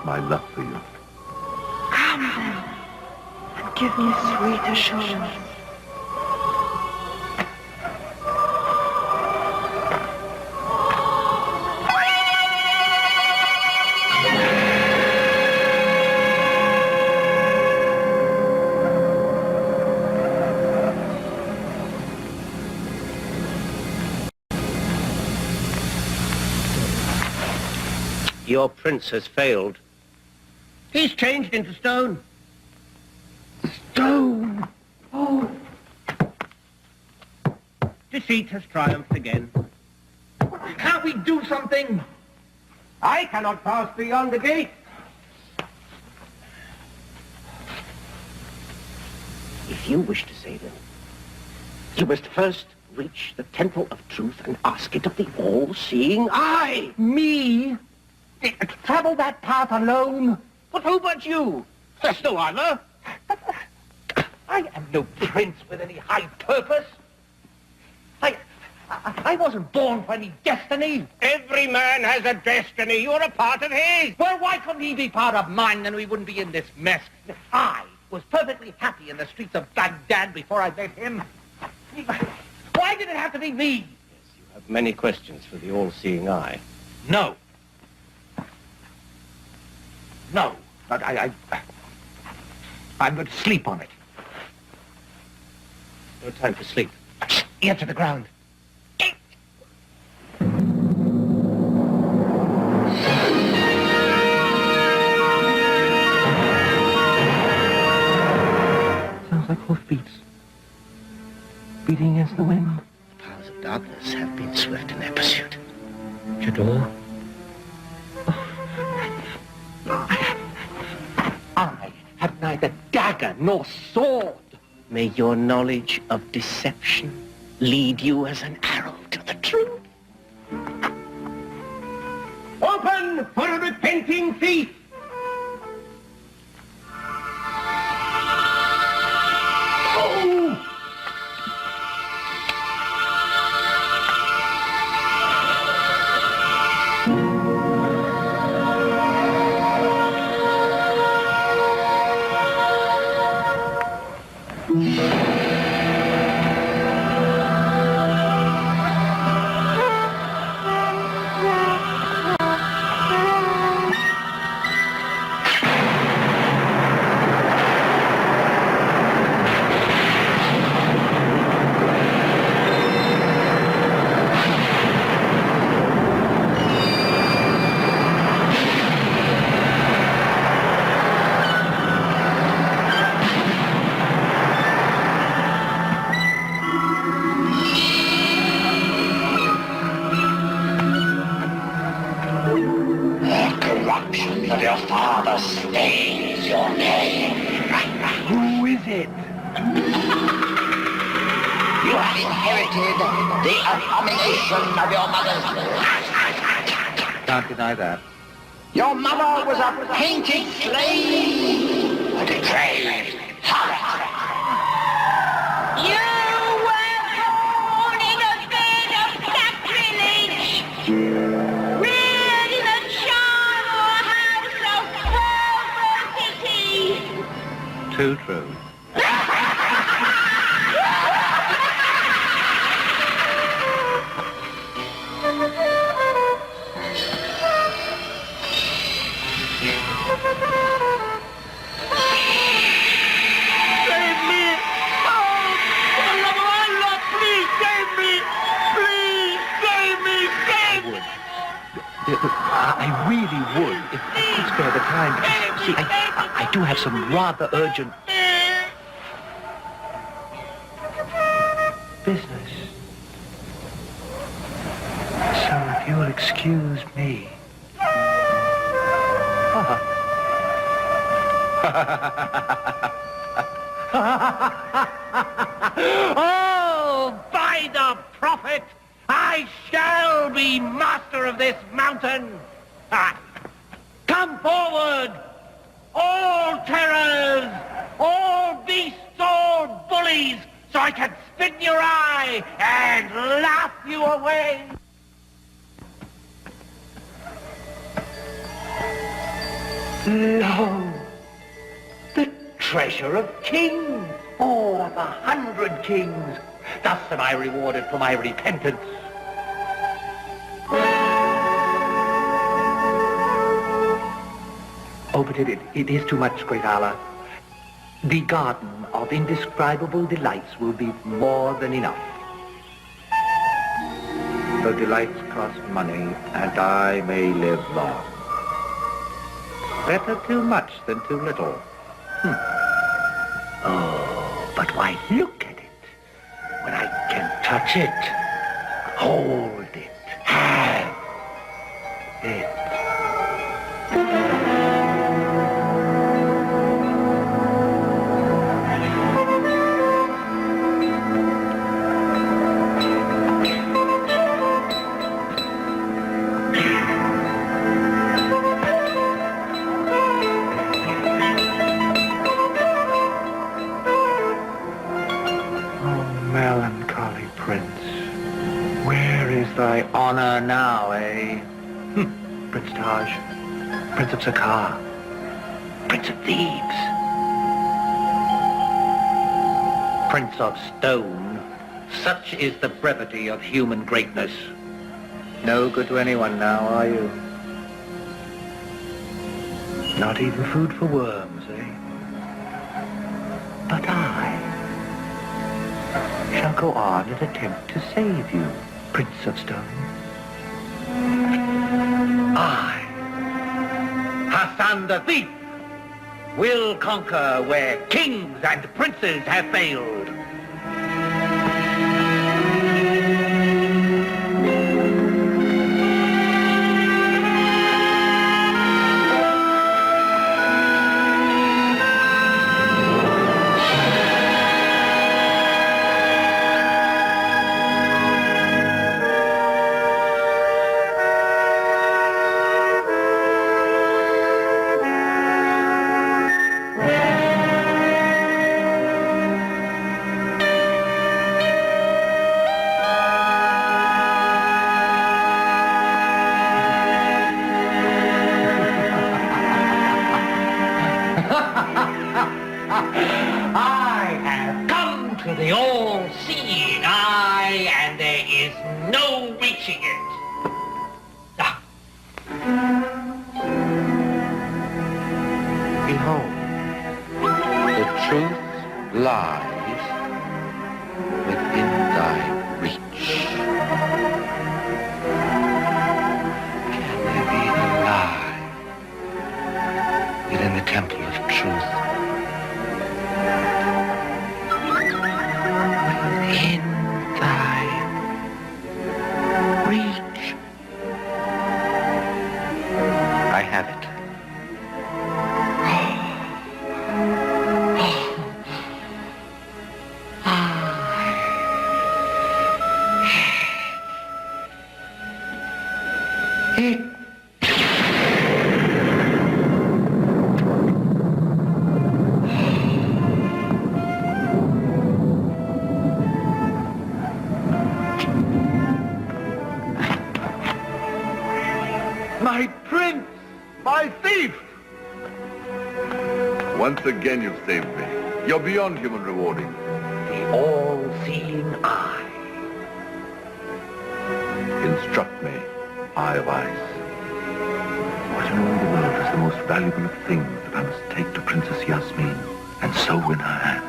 My love for you. Come then, and give me sweet assurance. Your prince has failed. He's changed into stone. Stone! Oh! Deceit has triumphed again. Can't we do something? I cannot pass beyond the gate. If you wish to save him, you must first reach the temple of truth and ask it of the all-seeing eye. Me? To travel that path alone? But who but you? There's no other. I am no prince with any high purpose. I wasn't born for any destiny. Every man has a destiny. You're a part of his. Well, why couldn't he be part of mine? Then we wouldn't be in this mess. I was perfectly happy in the streets of Baghdad before I met him. Why did it have to be me? You have many questions for the all-seeing eye. No. No. I'm going to sleep on it. No time for sleep. Ear to the ground. Sounds like hoofbeats. Beating against the wind. The powers of darkness have been swift in their pursuit. Jador. I have neither dagger nor sword. May your knowledge of deception lead you as an arrow to the truth. Open for a repenting thief! Oh! Of your father stains your name. Who is it? You have inherited the abomination of your mother's blood. Can't deny that. Your mother was a painted slave, a depraved harlot. You were born in a bed of sacrilege. Reared in a charnel house of perversity. Too true. I really would, if I could spare the time. See, I do have some rather urgent business. So if you'll excuse me. Oh, by the prophet! I shall be master of this mountain! Come forward! All terrors! All beasts, all bullies! So I can spit in your eye and laugh you away! Lo! The treasure of kings! All of 100 kings! Thus am I rewarded for my repentance. Oh, but it is too much, great Allah. The garden of indescribable delights will be more than enough. The delights cost money, and I may live long. Better too much than too little. Oh, but why look at it when I can touch it, hold it, have it. Thy honor now, eh? Prince Taj, Prince of Sakar, Prince of Thebes. Prince of Stone. Such is the brevity of human greatness. No good to anyone now, are you? Not even food for worms, eh? But I shall go on and attempt to save you, Prince of Stone. I, Hassan the Thief, will conquer where kings and princes have failed. I have come to the all-seeing eye, and there is no reaching it. Ah. Behold, the truth lies within thy reach. Can there be a lie within the temple of truth? Within thy reach. I have it. My prince! My thief! Once again you've saved me. You're beyond human rewarding. The all-seeing eye. Instruct me, Eye of Ice. What in all the world is the most valuable of things that I must take to Princess Yasmin and so win her hand?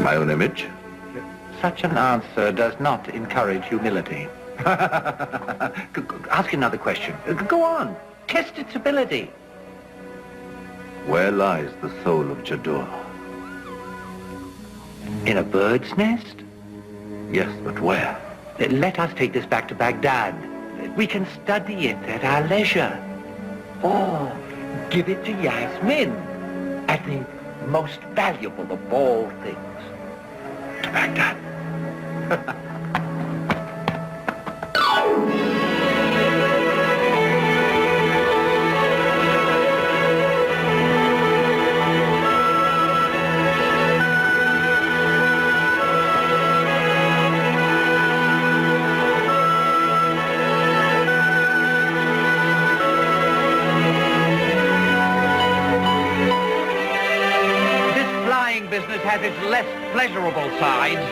My own image? Such an answer does not encourage humility. Ask another question. Go on. Test its ability. Where lies the soul of Jadur? In a bird's nest? Yes, but where? Let us take this back to Baghdad. We can study it at our leisure. Or give it to Yasmin as the most valuable of all things. To Baghdad. Business has its less pleasurable sides.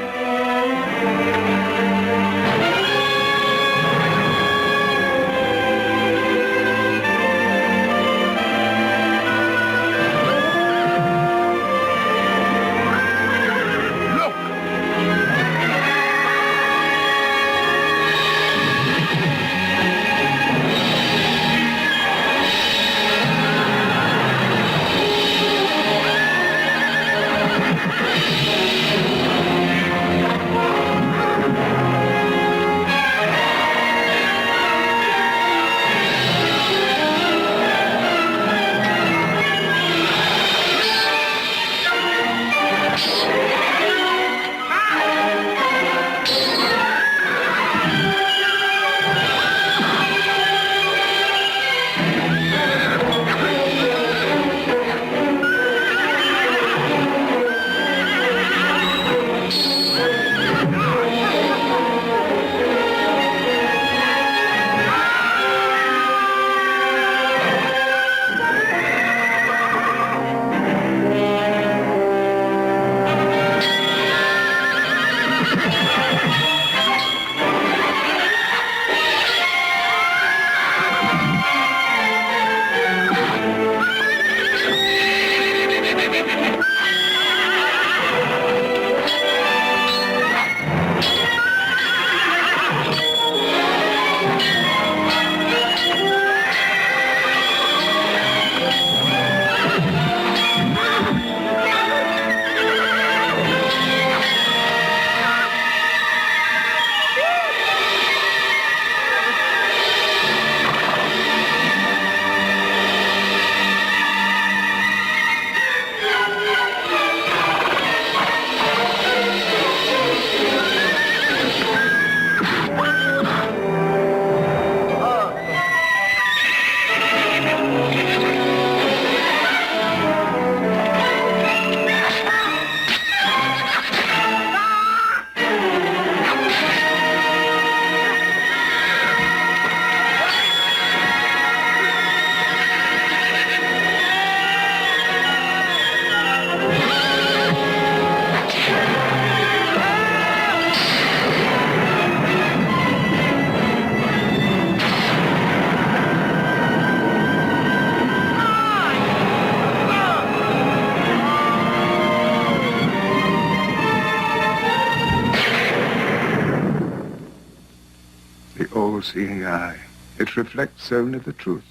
all-seeing eye. It reflects only the truth.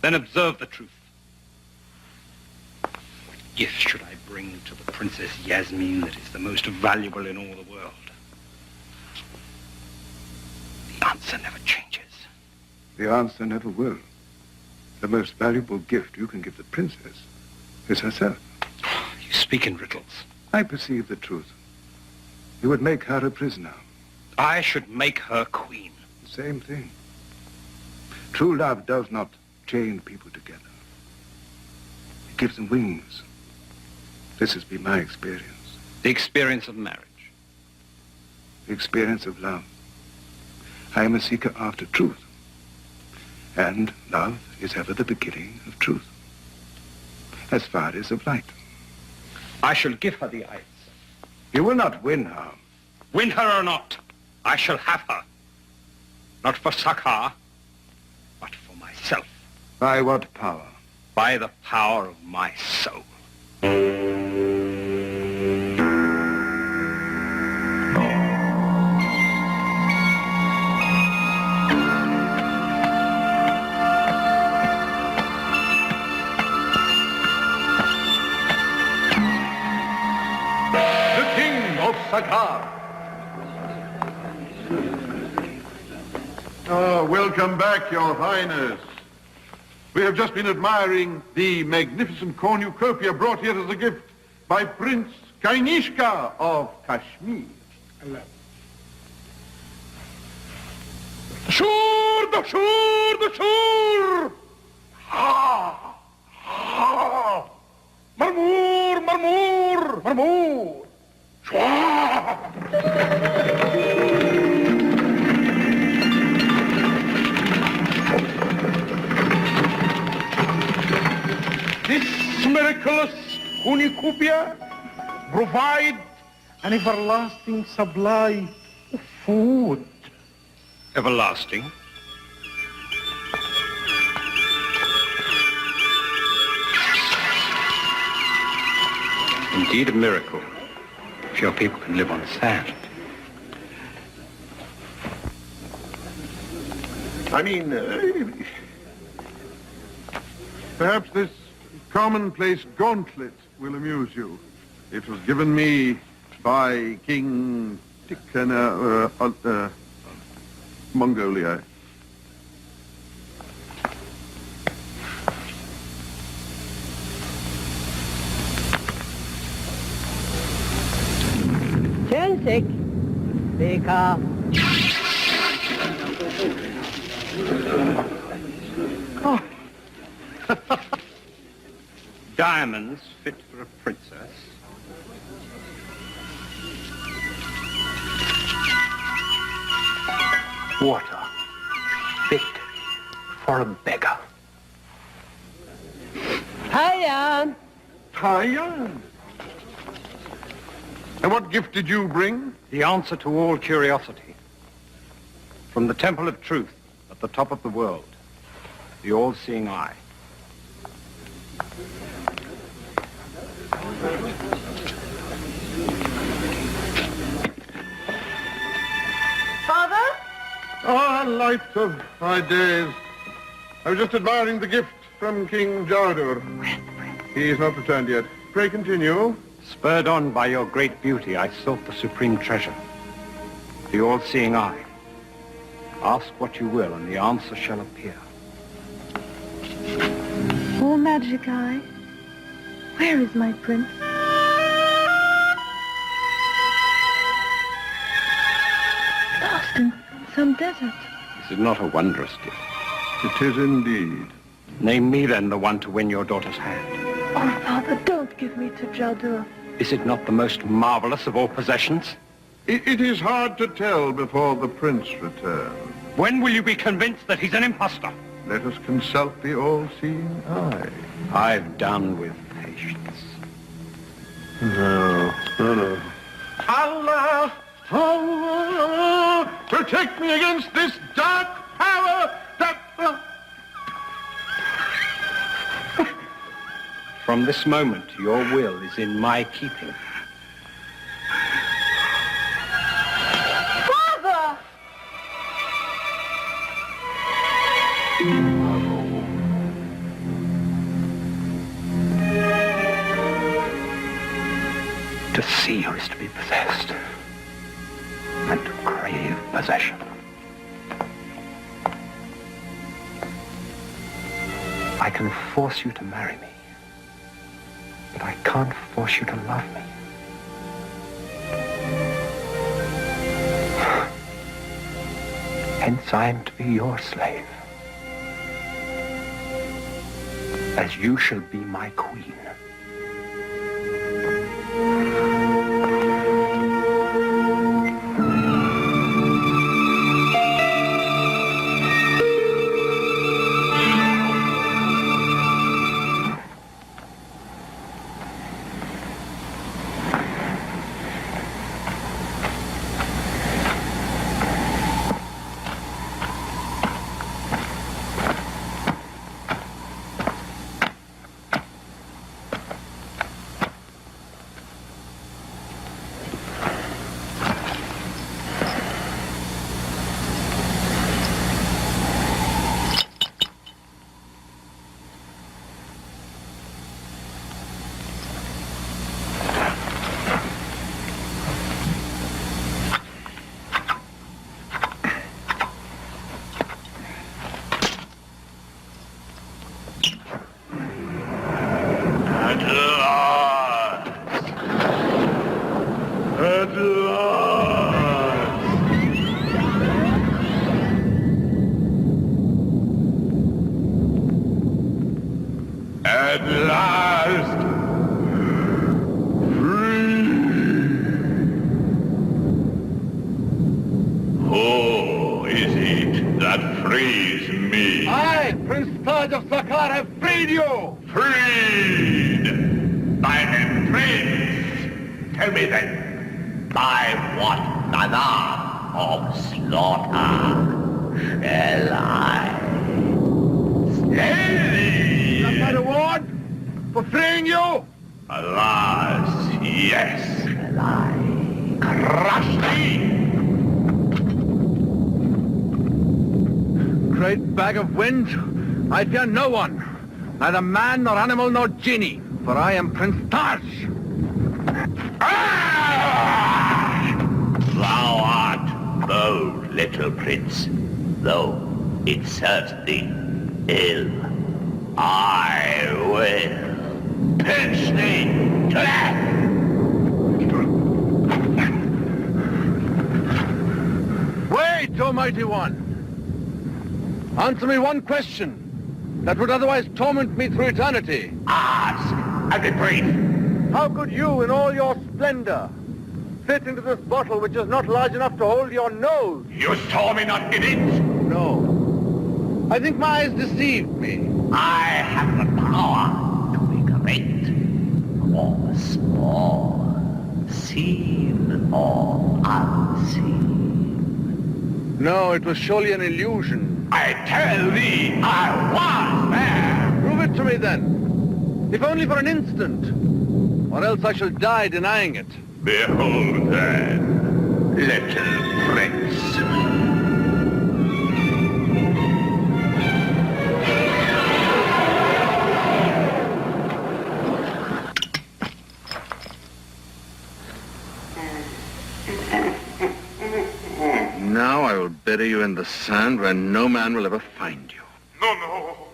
Then observe the truth. What gift should I bring to the Princess Yasmin that is the most valuable in all the world? The answer never changes. The answer never will. The most valuable gift you can give the princess is herself. You speak in riddles. I perceive the truth. You would make her a prisoner. I should make her queen. The same thing. True love does not chain people together. It gives them wings. This has been my experience. The experience of marriage. The experience of love. I am a seeker after truth. And love is ever the beginning of truth. As far as of light. I shall give her the eyes. You will not win her. Win her or not, I shall have her. Not for Sakar, but for myself. By what power? By the power of my soul. Sakar. Oh, welcome back, Your Highness. We have just been admiring the magnificent cornucopia brought here as a gift by Prince Kainishka of Kashmir. Dashur! Ha! Ha! Marmur! This miraculous cornucopia provide an everlasting supply of food. Everlasting? Indeed a miracle. If your people can live on sand. I mean, perhaps this commonplace gauntlet will amuse you. It was given me by King Tikhana, Mongolia. Chelsea, Baker. Oh. Diamonds fit for a princess. Water fit for a beggar. Hiyan. Hiyan. And what gift did you bring? The answer to all curiosity. From the Temple of Truth at the top of the world. The all-seeing eye. Father? Ah, light of my days. I was just admiring the gift from King Jardur. He is not returned yet. Pray continue. Spurred on by your great beauty, I sought the supreme treasure. The all-seeing eye. Ask what you will, and the answer shall appear. Oh, magic eye, where is my prince? Lost in some desert. Is it not a wondrous gift? It is indeed. Name me then the one to win your daughter's hand. Oh, Father, don't give me to Jardur. Is it not the most marvelous of all possessions? It is hard to tell before the prince returns. When will you be convinced that he's an impostor? Let us consult the all-seeing eye. I've done with patience. No. Allah! Allah! Protect me against this dark power that... From this moment, your will is in my keeping. Father! To see you is to be possessed, and to crave possession. I can force you to marry me, but I can't force you to love me. Hence I am to be your slave, as you shall be my queen. At last, who is it that frees me? I, Prince Taj of Sakar, have freed you! Freed! By the prince! Tell me then, by what manner of slaughter shall I slay thee? That's my reward for freeing you? Alas, yes. Shall I crush thee? Great bag of wind, I fear no one, neither man nor animal nor genie, for I am Prince Taj. Thou art bold, little prince, though it serves thee ill. I will pinch thee to death. Wait, Almighty One. Answer me one question that would otherwise torment me through eternity. Ask, and be brief. How could you, in all your splendor, fit into this bottle which is not large enough to hold your nose? You saw me not in it? No. I think my eyes deceived me. I have the power to be great or small, seen or unseen. No, it was surely an illusion. I tell thee, I was there. Prove it to me then. If only for an instant. Or else I shall die denying it. Behold then, little prince. Now I will bury you in the sand where no man will ever find you. No,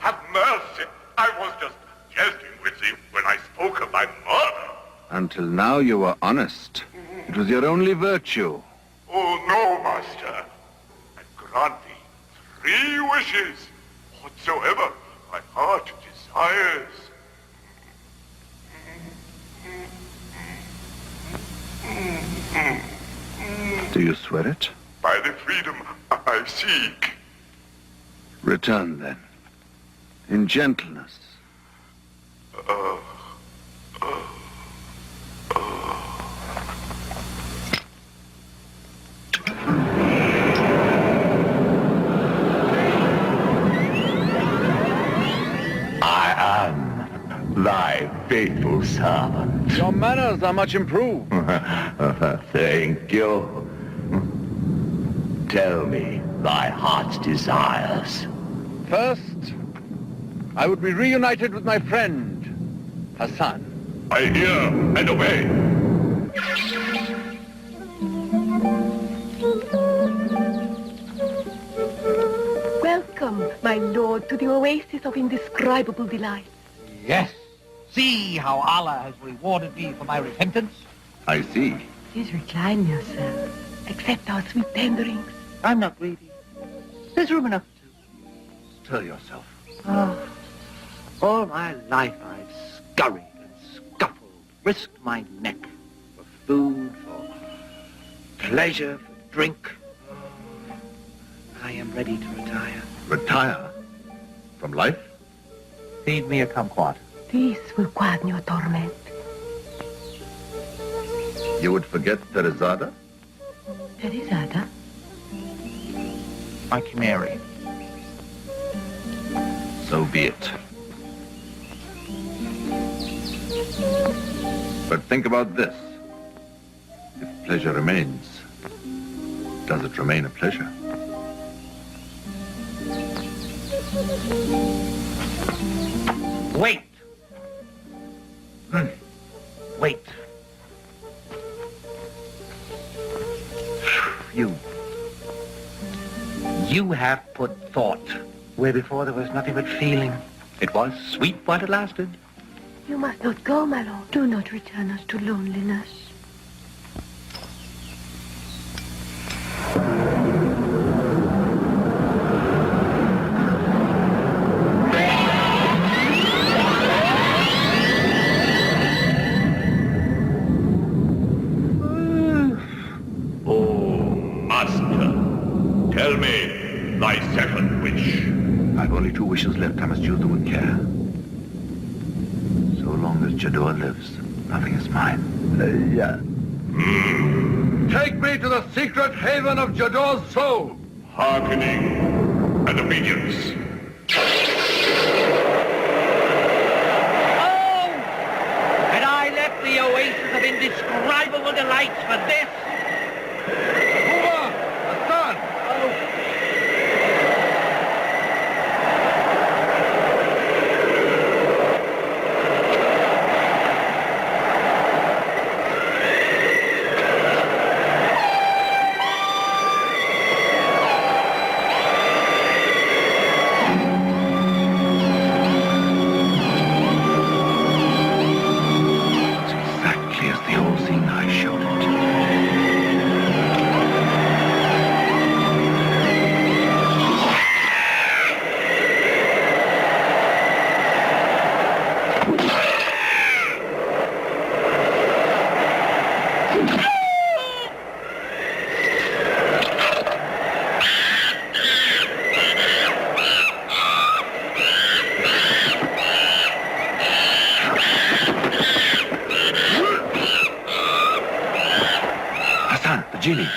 have mercy. I was just jesting with thee when I spoke of thy murder. Until now you were honest. It was your only virtue. Oh, no, master. I grant thee 3 wishes, whatsoever thy heart desires. Do you swear it? By the freedom I seek. Return then. In gentleness. I am thy faithful servant. Your manners are much improved. Thank you. Tell me thy heart's desires. First, I would be reunited with my friend, Hassan. I hear and obey. Welcome, my lord, to the oasis of indescribable delight. Yes. See how Allah has rewarded me for my repentance. I see. Please recline yourself. Accept our sweet tenderings. I'm not greedy. There's room enough to. Stir yourself. Oh, all my life I've scurried and scuffled, risked my neck for food, for pleasure, for drink. I am ready to retire. Retire? From life? Feed me a kumquat. This will quieten your torment. You would forget Teresada? Teresada? My canary. So be it. But think about this. If pleasure remains, does it remain a pleasure? Wait. Wait. You have put thought where before there was nothing but feeling. It was sweet while it lasted. You must not go, my lord. Do not return us to loneliness. Tell me thy second wish. I've only 2 wishes left. I must use them with care. So long as Jador lives, nothing is mine. Take me to the secret haven of Jador's soul. Hearkening and obedience. Oh! Had I left the oasis of indescribable delights for this? Genie.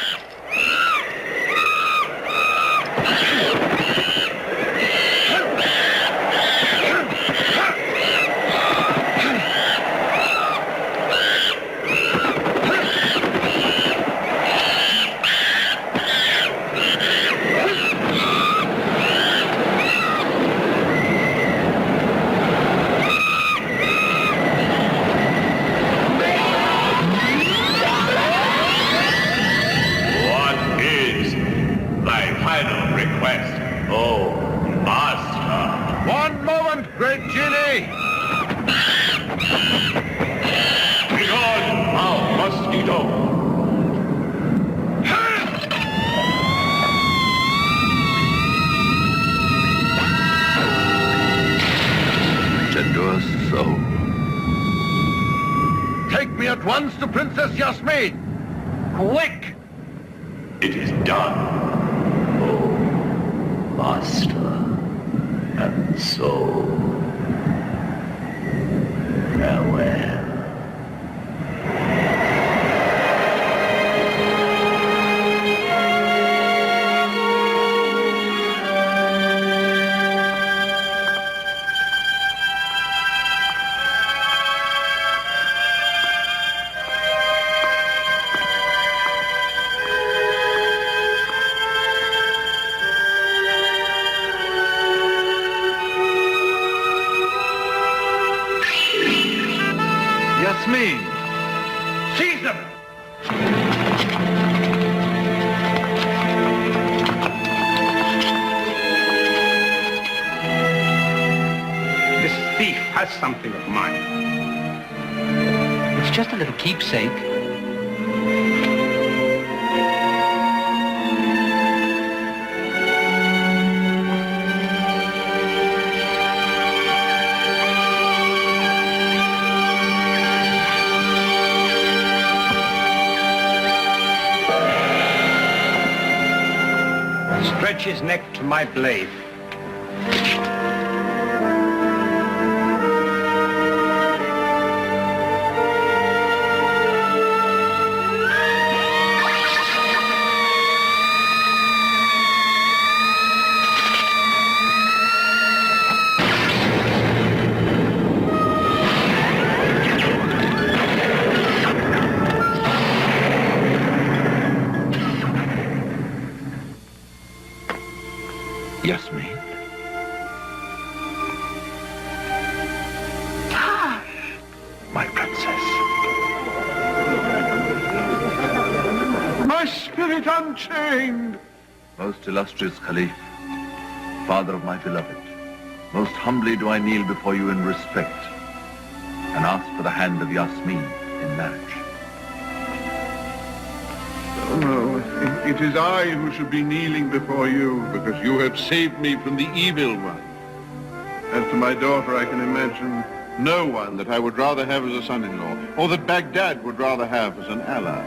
At once to Princess Yasmin! Quick! It is done. Oh, master and soul. Farewell. Yasmin! Seize them! This thief has something of mine. It's just a little keepsake. Stretch his neck to my blade. Yasmin? My princess. My spirit unchained. Most illustrious Caliph, father of my beloved, most humbly do I kneel before you in respect and ask for the hand of Yasmin in marriage. Oh, no, it is I who should be kneeling before you, because you have saved me from the evil one. As to my daughter, I can imagine no one that I would rather have as a son-in-law, or that Baghdad would rather have as an ally.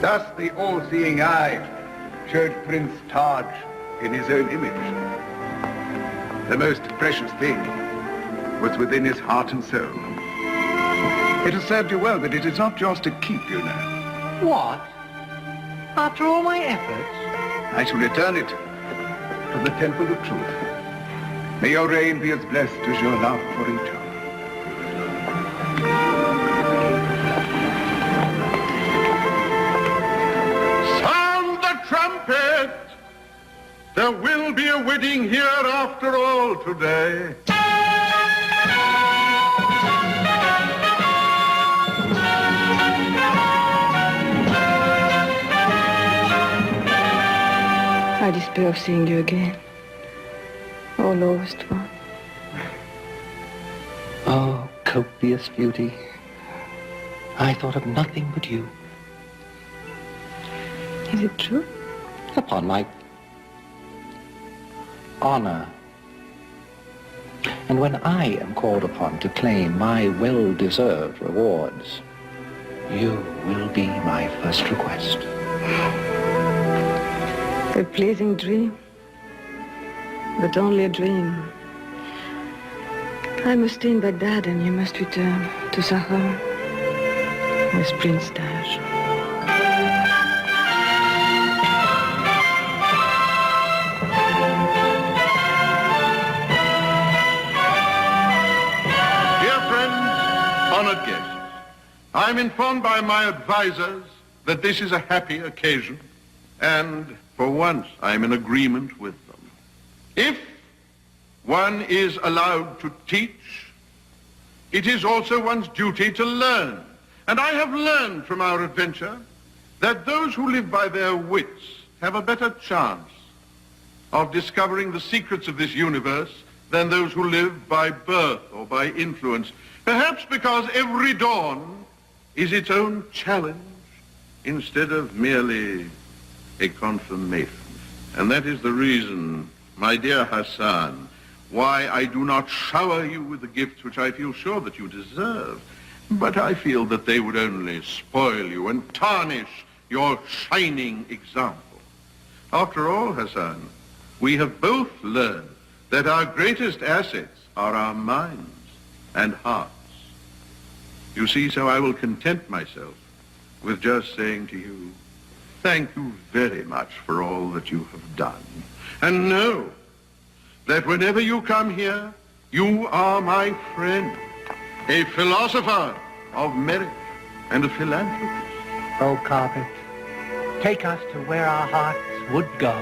Thus the all-seeing eye showed Prince Taj in his own image. The most precious thing was within his heart and soul. It has served you well, but it is not yours to keep, you know. What? After all my efforts? I shall return it to the Temple of Truth. May your reign be as blessed as your love for each other. Sound the trumpet! There will be a wedding here after all today. I despair of seeing you again. Oh, lowest one. Oh, copious beauty. I thought of nothing but you. Is it true? Upon my honor. And when I am called upon to claim my well-deserved rewards, you will be my first request. A pleasing dream, but only a dream. I must stay in Baghdad and you must return to Sahara with Prince Taj. Dear friends, honored guests, I am informed by my advisors that this is a happy occasion, and for once I am in agreement with them. If one is allowed to teach, it is also one's duty to learn. And I have learned from our adventure that those who live by their wits have a better chance of discovering the secrets of this universe than those who live by birth or by influence, perhaps because every dawn is its own challenge instead of merely a confirmation. And that is the reason, my dear Hassan, why I do not shower you with the gifts which I feel sure that you deserve, but I feel that they would only spoil you and tarnish your shining example. After all, Hassan, we have both learned that our greatest assets are our minds and hearts. You see, so I will content myself with just saying to you, thank you very much for all that you have done. And know that whenever you come here, you are my friend, a philosopher of merit and a philanthropist. Oh, carpet, take us to where our hearts would go.